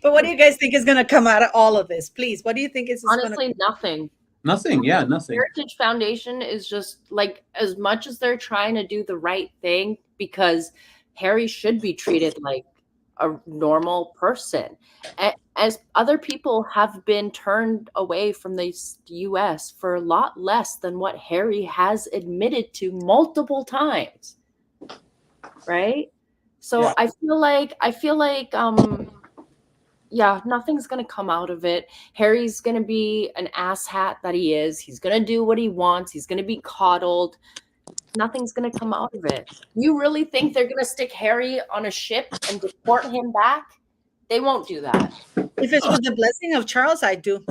Speaker 1: But what do you guys think is going to come out of all of this? Please, what do you think is
Speaker 2: honestly nothing?
Speaker 3: Nothing. Yeah, nothing.
Speaker 2: Heritage Foundation is just like, as much as they're trying to do the right thing, because Harry should be treated like a normal person, as other people have been turned away from the U.S. for a lot less than what Harry has admitted to multiple times, right? So yeah. I feel like nothing's gonna come out of it. Harry's gonna be an asshat that he is. He's gonna do what he wants. He's gonna be coddled. Nothing's going to come out of it. You really think they're going to stick Harry on a ship and deport him back? They won't do that.
Speaker 1: If it's with the blessing of Charles, I do.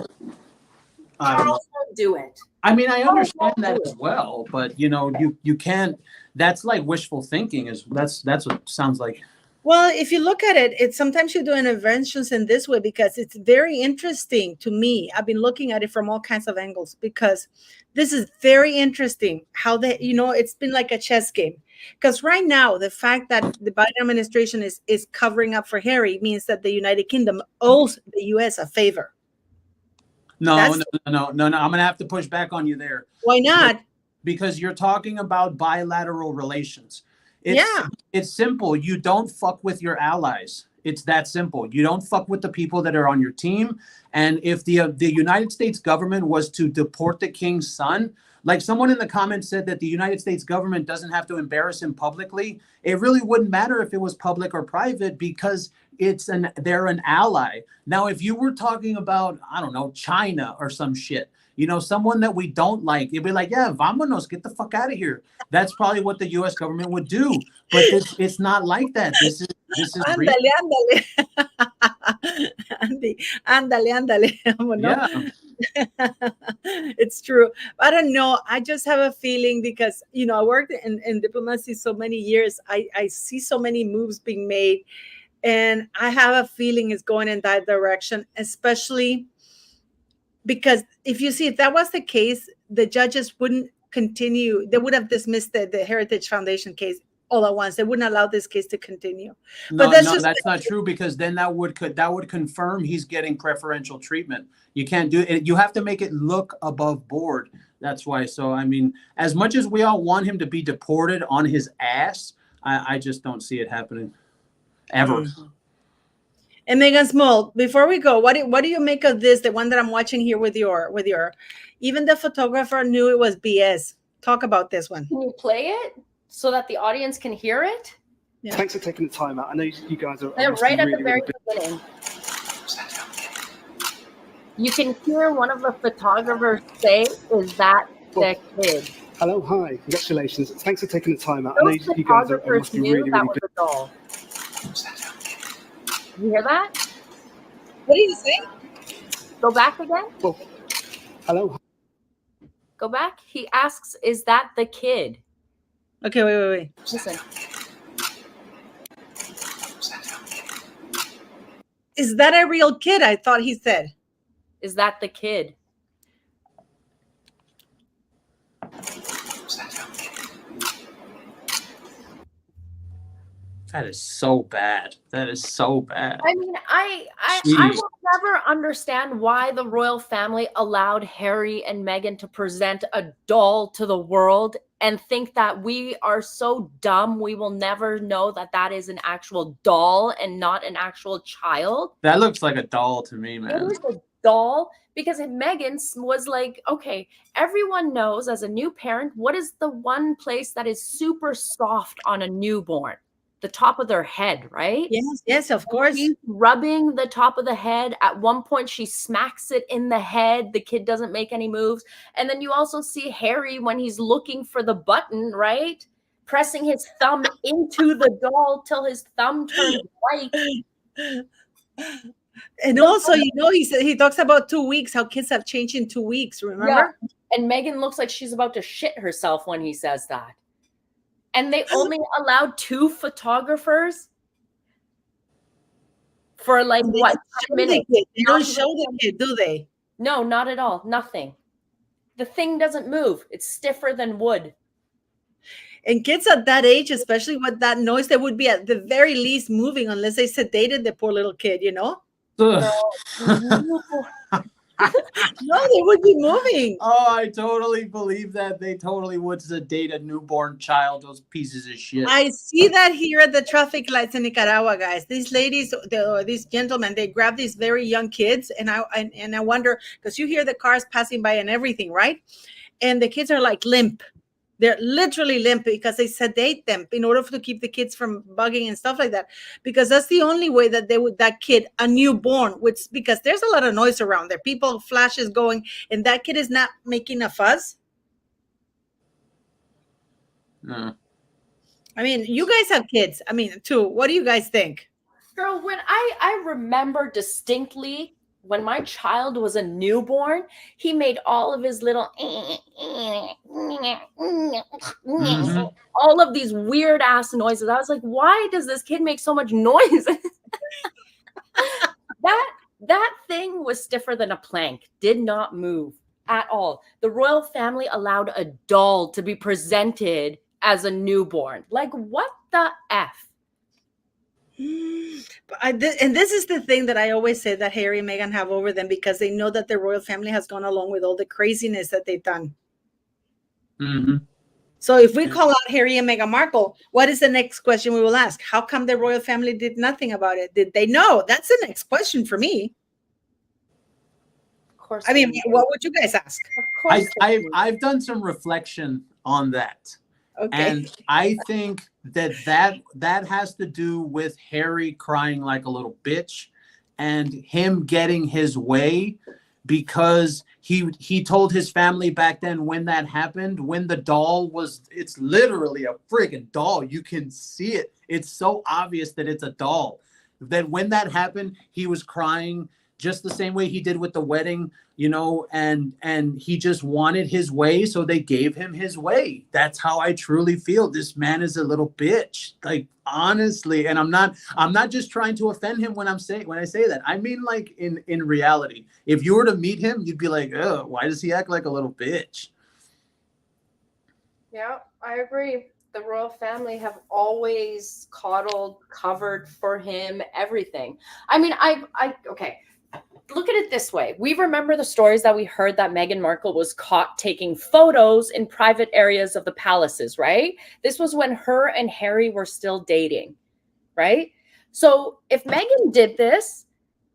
Speaker 2: Charles won't do it.
Speaker 3: I mean, I understand that as well, but you can't. That's like wishful thinking. That's what it sounds like.
Speaker 1: Well, if you look at it, it's sometimes you do interventions in this way because it's very interesting to me. I've been looking at it from all kinds of angles because this is very interesting how it's been like a chess game. Because right now, the fact that the Biden administration is covering up for Harry means that the United Kingdom owes the U.S. a favor.
Speaker 3: No. I'm going to have to push back on you there.
Speaker 1: Why not?
Speaker 3: because you're talking about bilateral relations.
Speaker 1: Yeah.
Speaker 3: It's simple. You don't fuck with your allies. It's that simple. You don't fuck with the people that are on your team. And if the United States government was to deport the king's son, like someone in the comments said that the United States government doesn't have to embarrass him publicly. It really wouldn't matter if it was public or private because they're an ally. Now, if you were talking about, I don't know, China or some shit, you know, someone that we don't like, it'd be like, yeah, vámonos, get the fuck out of here. That's probably what the U.S. government would do. But it's not like that. This is real.
Speaker 1: Ándale, ándale. Andy, ándale, ándale.
Speaker 3: Yeah.
Speaker 1: It's true. I don't know. I just have a feeling because, you know, I worked in diplomacy so many years. I see so many moves being made. And I have a feeling it's going in that direction, especially because if that was the case, the judges wouldn't continue. They would have dismissed the Heritage Foundation case all at once. They wouldn't allow this case to continue.
Speaker 3: No,
Speaker 1: but
Speaker 3: that's not true, because then that would confirm he's getting preferential treatment. You can't do it. You have to make it look above board. That's why. So, I mean, as much as we all want him to be deported on his ass, I just don't see it happening ever.
Speaker 1: Mm-hmm. And Megan Small, before we go, what do you make of this? The one that I'm watching here with your, even the photographer knew it was BS. Talk about this one.
Speaker 2: Can you play it so that the audience can hear it?
Speaker 4: Yeah. Thanks for taking the time out. I know you guys are.
Speaker 2: They're right at the very beginning. You can hear one of the photographers say, "Is that the kid?"
Speaker 4: Hello, hi, congratulations. Thanks for taking the time out.
Speaker 2: Those
Speaker 4: I know you guys must be
Speaker 2: knew
Speaker 4: really
Speaker 2: that
Speaker 4: busy.
Speaker 2: was a doll. You hear that?
Speaker 1: What did you say?
Speaker 2: Go back again.
Speaker 4: Well, hello.
Speaker 2: Go back. He asks, "Is that the kid?"
Speaker 1: Okay, wait.
Speaker 2: Listen.
Speaker 1: Is that a real kid? I thought he said.
Speaker 2: Is that the kid?
Speaker 3: That is so bad. That is so bad.
Speaker 2: I mean, I will never understand why the royal family allowed Harry and Meghan to present a doll to the world and think that we are so dumb we will never know that that is an actual doll and not an actual child.
Speaker 3: That looks like a doll to me, man.
Speaker 2: It was a doll because Meghan was like, okay, everyone knows as a new parent, what is the one place that is super soft on a newborn? The top of their head, right?
Speaker 1: Yes, of course.
Speaker 2: She's rubbing the top of the head. At one point, she smacks it in the head. The kid doesn't make any moves. And then you also see Harry when he's looking for the button, right? Pressing his thumb into the doll till his thumb turns white.
Speaker 1: And also, you know, he talks about 2 weeks, how kids have changed in 2 weeks, remember?
Speaker 2: Yeah. And Meghan looks like she's about to shit herself when he says that. And they only allowed 2 photographers for like what? 10 minutes.
Speaker 1: They don't show the kid, do they?
Speaker 2: No, not at all. Nothing. The thing doesn't move. It's stiffer than wood.
Speaker 1: And kids at that age, especially with that noise, they would be at the very least moving unless they sedated the poor little kid, you know? No, they would be moving.
Speaker 3: Oh, I totally believe that. They totally would sedate a newborn child, those pieces of shit.
Speaker 1: I see that here at the traffic lights in Nicaragua, guys. These ladies, these gentlemen, they grab these very young kids, and I wonder, because you hear the cars passing by and everything, right? And the kids are like limp. They're literally limp because they sedate them in order to keep the kids from bugging and stuff like that. Because that's the only way that that kid, a newborn, because there's a lot of noise around there. People, flashes going, and that kid is not making a fuss.
Speaker 3: No.
Speaker 1: I mean, you guys have kids. I mean, too. What do you guys think?
Speaker 2: Girl, when I remember distinctly when my child was a newborn, he made all of his little all of these weird ass noises. I was like, why does this kid make so much noise? that thing was stiffer than a plank, did not move at all. The royal family allowed a doll to be presented as a newborn. Like, what the F?
Speaker 1: And this is the thing that I always say that Harry and Meghan have over them, because they know that the royal family has gone along with all the craziness that they've done.
Speaker 3: Mm-hmm.
Speaker 1: So if we call out Harry and Meghan Markle, what is the next question we will ask? How come the royal family did nothing about it? Did they know? That's the next question for me.
Speaker 2: Of course.
Speaker 1: I mean, what would you guys ask?
Speaker 2: Of course.
Speaker 3: I've done some reflection on that.
Speaker 1: Okay.
Speaker 3: And I think that has to do with Harry crying like a little bitch and him getting his way, because he told his family back then when that happened, when the doll was, it's literally a friggin' doll. You can see it. It's so obvious that it's a doll. That when that happened, he was crying just the same way he did with the wedding, you know, and he just wanted his way, so they gave him his way. That's how I truly feel. This man is a little bitch, like, honestly. And I'm not just trying to offend him when I say that. I mean, like, in reality, if you were to meet him, you'd be like, oh, why does he act like a little bitch?
Speaker 2: Yeah, I agree. The royal family have always coddled, covered for him, everything. I mean, okay. Look at it this way. We remember the stories that we heard that Meghan Markle was caught taking photos in private areas of the palaces, right? This was when her and Harry were still dating, right? So if Meghan did this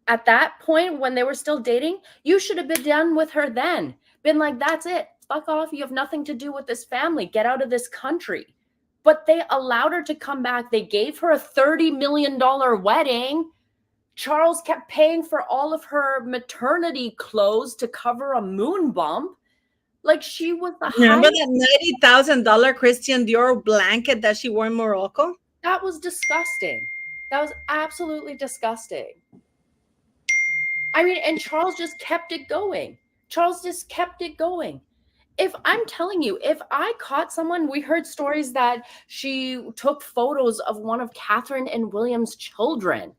Speaker 2: at that point when they were still dating, you should have been done with her then. Been like, that's it. Fuck off. You have nothing to do with this family. Get out of this country. But they allowed her to come back. They gave her a $30 million wedding. Charles kept paying for all of her maternity clothes to cover a moon bump. Like, she was the
Speaker 1: Remember that $90,000 Christian Dior blanket that she wore in Morocco?
Speaker 2: That was disgusting. That was absolutely disgusting. I mean, and Charles just kept it going. Charles just kept it going. If I'm telling you, if I caught someone, we heard stories that she took photos of one of Catherine and William's children.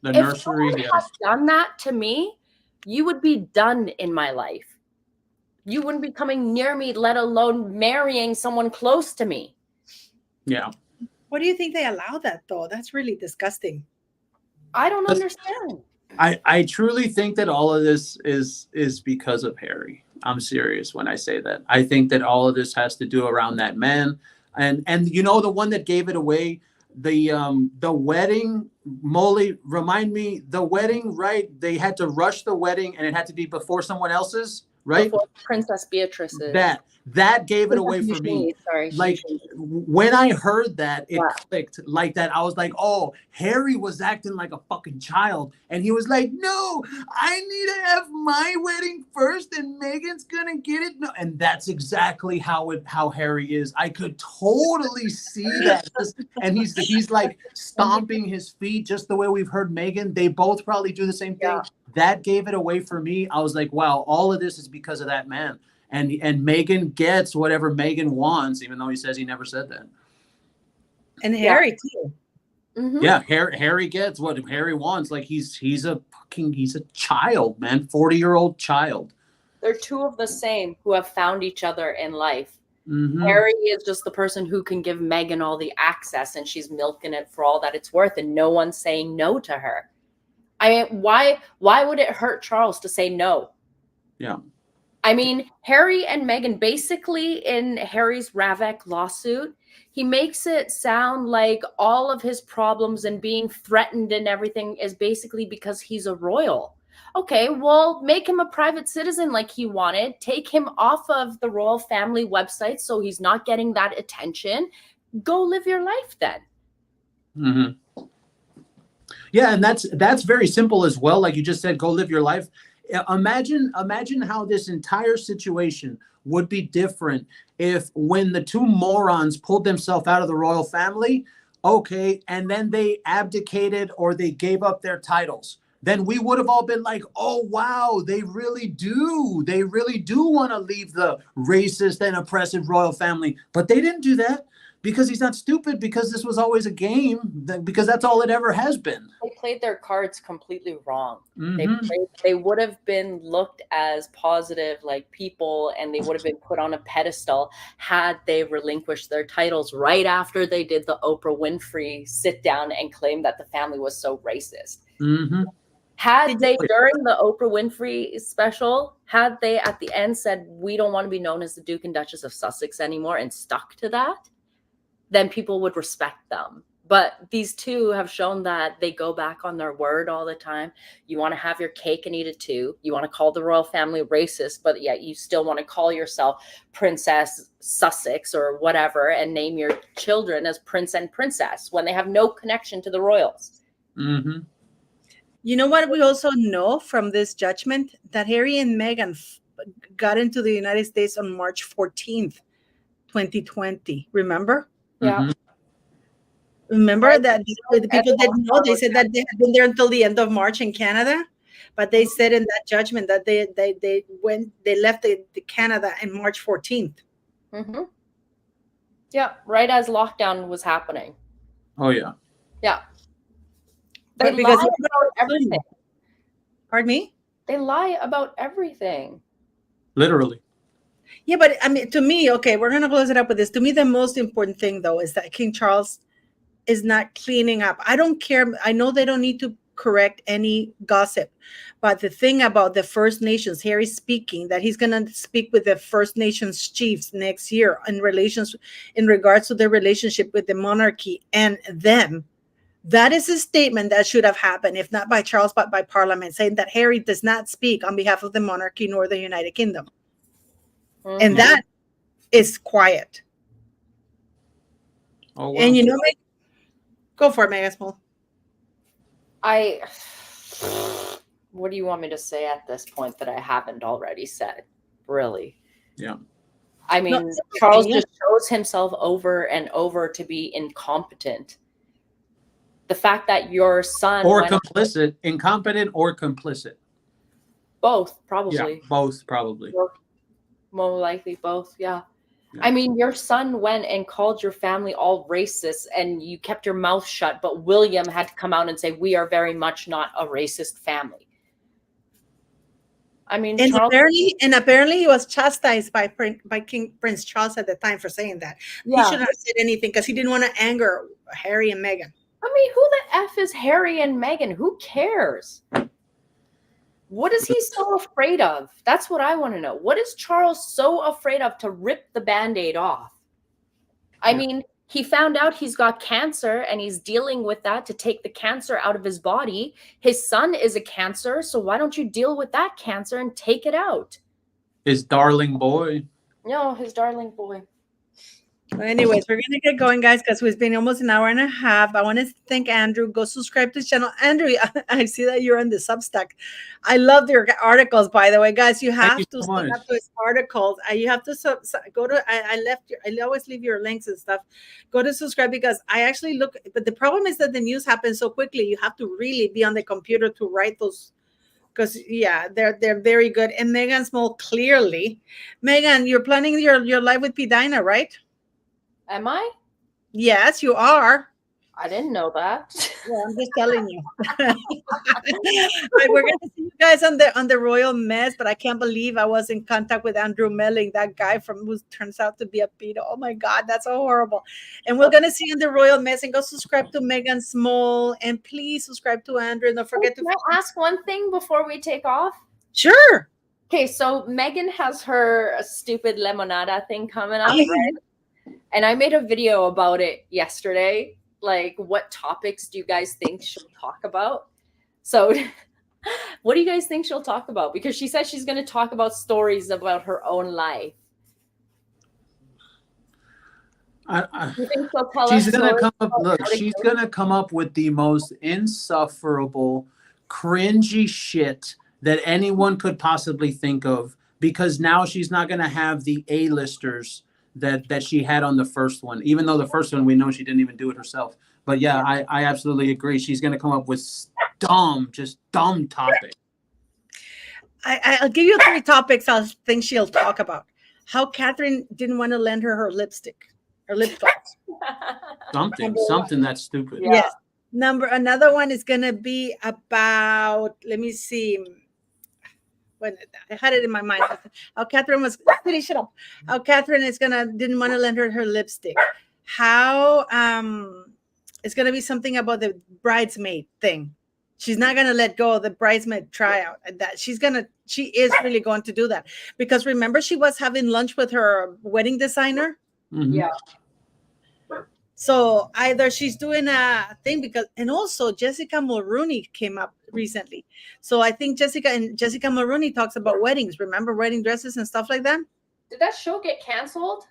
Speaker 3: The nursery,
Speaker 2: if someone had done that to me, you would be done in my life. You wouldn't be coming near me, let alone marrying someone close to me.
Speaker 3: Yeah.
Speaker 1: What do you think they allow that, though? That's really disgusting.
Speaker 2: I don't understand.
Speaker 3: I truly think that all of this is because of Harry. I'm serious when I say that. I think that all of this has to do around that man. And you know, the one that gave it away, the wedding, Molly, remind me, the wedding, right? They had to rush the wedding and it had to be before someone else's, right?
Speaker 2: Before Princess Beatrice's.
Speaker 3: That gave it away for me.
Speaker 2: Sorry.
Speaker 3: Like, when I heard that, it clicked like that. I was like, oh, Harry was acting like a fucking child. And he was like, no, I need to have my wedding first and Meghan's gonna get it. No. And that's exactly how Harry is. I could totally see that. And he's like stomping his feet just the way we've heard Meghan. They both probably do the same thing. Yeah. That gave it away for me. I was like, wow, all of this is because of that man. And Meghan gets whatever Meghan wants, even though he says he never said that.
Speaker 1: And Harry too.
Speaker 2: Mm-hmm.
Speaker 3: Yeah, Harry gets what Harry wants. Like, he's a child, man, 40-year-old child.
Speaker 2: They're two of the same who have found each other in life.
Speaker 3: Mm-hmm.
Speaker 2: Harry is just the person who can give Meghan all the access, and she's milking it for all that it's worth, and no one's saying no to her. I mean, why would it hurt Charles to say no?
Speaker 3: Yeah.
Speaker 2: I mean, Harry and Meghan, basically in Harry's Ravek lawsuit, he makes it sound like all of his problems and being threatened and everything is basically because he's a royal. Okay, well, make him a private citizen like he wanted. Take him off of the royal family website so he's not getting that attention. Go live your life then.
Speaker 3: Mm-hmm. Yeah, and that's very simple as well. Like you just said, go live your life. Imagine how this entire situation would be different if, when the two morons pulled themselves out of the royal family, okay, and then they abdicated or they gave up their titles. Then we would have all been like, oh, wow, they really do want to leave the racist and oppressive royal family. But they didn't do that. Because he's not stupid, because this was always a game, because that's all it ever has been.
Speaker 2: They played their cards completely wrong.
Speaker 3: Mm-hmm.
Speaker 2: They would have been looked as positive, like people, and they would have been put on a pedestal had they relinquished their titles right after they did the Oprah Winfrey sit down and claim that the family was so racist.
Speaker 3: Mm-hmm.
Speaker 2: Had they, during the Oprah Winfrey special, had they at the end said, we don't want to be known as the Duke and Duchess of Sussex anymore and stuck to that, then people would respect them. But these two have shown that they go back on their word all the time. You want to have your cake and eat it too. You want to call the royal family racist, but yet you still want to call yourself Princess Sussex or whatever and name your children as Prince and Princess when they have no connection to the royals.
Speaker 3: Mm-hmm.
Speaker 1: You know what we also know from this judgment? That Harry and Meghan got into the United States on March 14th, 2020. Remember?
Speaker 2: Yeah.
Speaker 3: Mm-hmm.
Speaker 1: Remember that the people didn't know. They said that they had been there until the end of March in Canada, but they said in that judgment that they left the Canada in March 14th.
Speaker 2: Mm-hmm. Yeah, right as lockdown was happening.
Speaker 3: Oh yeah.
Speaker 2: Yeah. They
Speaker 1: Because
Speaker 2: lie about everything.
Speaker 1: Pardon me?
Speaker 2: They lie about everything.
Speaker 3: Literally.
Speaker 1: Yeah, but I mean, to me, okay, we're gonna close it up with this. To me, the most important thing though is that King Charles is not cleaning up. I don't care. I know they don't need to correct any gossip, but the thing about the First Nations, Harry's speaking that he's going to speak with the First Nations chiefs next year in regards to their relationship with the monarchy and them. That is a statement that should have happened, if not by Charles, but by Parliament, saying that Harry does not speak on behalf of the monarchy nor the United Kingdom. Mm-hmm. And that is quiet.
Speaker 3: Oh, wow.
Speaker 1: And you know, go for it, Megan Small.
Speaker 2: What do you want me to say at this point that I haven't already said? Really?
Speaker 3: Yeah.
Speaker 2: I mean, Charles just shows himself over and over to be incompetent. The fact that your son...
Speaker 3: Or complicit. Incompetent or complicit.
Speaker 2: Both, probably.
Speaker 3: Yeah, both, probably.
Speaker 2: More likely both, yeah. I mean, your son went and called your family all racist and you kept your mouth shut, but William had to come out and say, we are very much not a racist family. I mean,
Speaker 1: and apparently he was chastised by King Prince Charles at the time for saying that. Yeah. He shouldn't have said anything because he didn't want to anger Harry and Meghan.
Speaker 2: I mean, who the F is Harry and Meghan? Who cares? What is he so afraid of? That's what I want to know. What is Charles so afraid of to rip the Band-Aid off? I mean, he found out he's got cancer and he's dealing with that to take the cancer out of his body. His son is a cancer, so why don't you deal with that cancer and take it out?
Speaker 3: His darling boy.
Speaker 2: No, his darling boy.
Speaker 1: Well, anyways, we're going to get going, guys, because it's been almost an hour and a half. I want to thank Andrew. Go subscribe to his channel. Andrew, I see that you're on the Substack. I love your articles, by the way, guys. You have to sign up to his articles. You have to go to, I always leave your links and stuff. Go to subscribe because I actually look, but the problem is that the news happens so quickly. You have to really be on the computer to write those. Because they're very good. And Megan Small, clearly. Megan, you're planning your live with P. Dinah, right?
Speaker 2: Am I?
Speaker 1: Yes, you are.
Speaker 2: I didn't know that.
Speaker 1: Yeah, I'm just telling you. We're going to see you guys on the Royal Mess, but I can't believe I was in contact with Andrew Melling, that guy who turns out to be a pedo. Oh my God, that's so horrible. And we're going to see you on the Royal Mess, and go subscribe to Megan Small, and please subscribe to Andrew. And don't forget to
Speaker 2: ask one thing before we take off.
Speaker 1: Sure.
Speaker 2: Okay, so Megan has her stupid lemonada thing coming up, right? And I made a video about it yesterday. Like, what topics do you guys think she'll talk about? So what do you guys think she'll talk about? Because she said she's going to talk about stories about her own life.
Speaker 3: You think she'll tell she's going to come up, look, she's going to come up with the most insufferable, cringy shit that anyone could possibly think of, because now she's not going to have the A-listers that she had on the first one, even though the first one we know she didn't even do it herself. But yeah, I absolutely agree. She's going to come up with just dumb topics.
Speaker 1: I'll give you 3 topics I think she'll talk about. How Catherine didn't want to lend her lipstick or lip gloss.
Speaker 3: something that's stupid.
Speaker 1: Yeah. Yes. Another one is going to be about, let me see. When I had it in my mind, how Catherine was finish it up. How Catherine didn't want to lend her lipstick. How it's gonna be something about the bridesmaid thing. She's not gonna let go of the bridesmaid tryout, and that she is really going to do that, because remember, she was having lunch with her wedding designer.
Speaker 3: Mhm.
Speaker 2: Yeah.
Speaker 1: So either she's doing a thing, because, and also Jessica Mulrooney came up recently. So I think Jessica Mulrooney talks about weddings. Remember, wedding dresses and stuff like that.
Speaker 2: Did that show get canceled?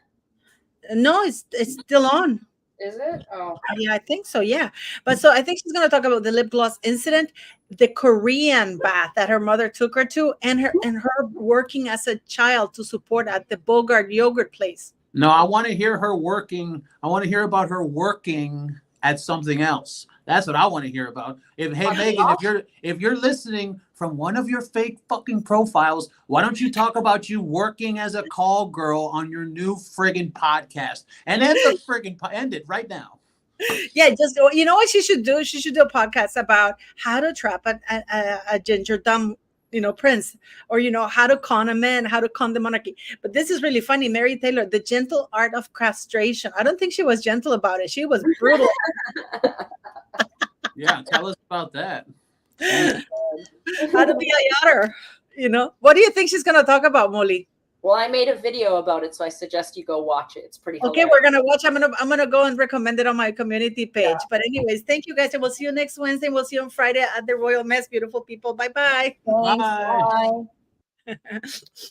Speaker 1: No, it's still on.
Speaker 2: Is it? Oh.
Speaker 1: Yeah, I think so. Yeah. But so I think she's going to talk about the lip gloss incident, the Korean bath that her mother took her to, and her working as a child to support at the Bogart yogurt place.
Speaker 3: No, I want to hear her working. I want to hear about her working at something else. That's what I want to hear about. Hey Megan, if you're listening from one of your fake fucking profiles, why don't you talk about you working as a call girl on your new friggin' podcast? And end it right now.
Speaker 1: Yeah, just, you know what she should do? She should do a podcast about how to trap a ginger dumb, prince, or how to con a man, how to con the monarchy. But this is really funny. Mary Taylor, the gentle art of castration. I don't think she was gentle about it. She was brutal.
Speaker 3: Yeah, tell us about that.
Speaker 1: How to be a yachter. What do you think she's gonna talk about, Molly?
Speaker 2: Well, I made a video about it, so I suggest you go watch it. It's pretty
Speaker 1: okay.
Speaker 2: hilarious.
Speaker 1: We're gonna watch. I'm gonna go and recommend it on my community page. Yeah. But anyways, thank you guys, and we'll see you next Wednesday. We'll see you on Friday at the Royal Mess. Beautiful people. Bye-bye.
Speaker 3: Bye.
Speaker 2: Bye.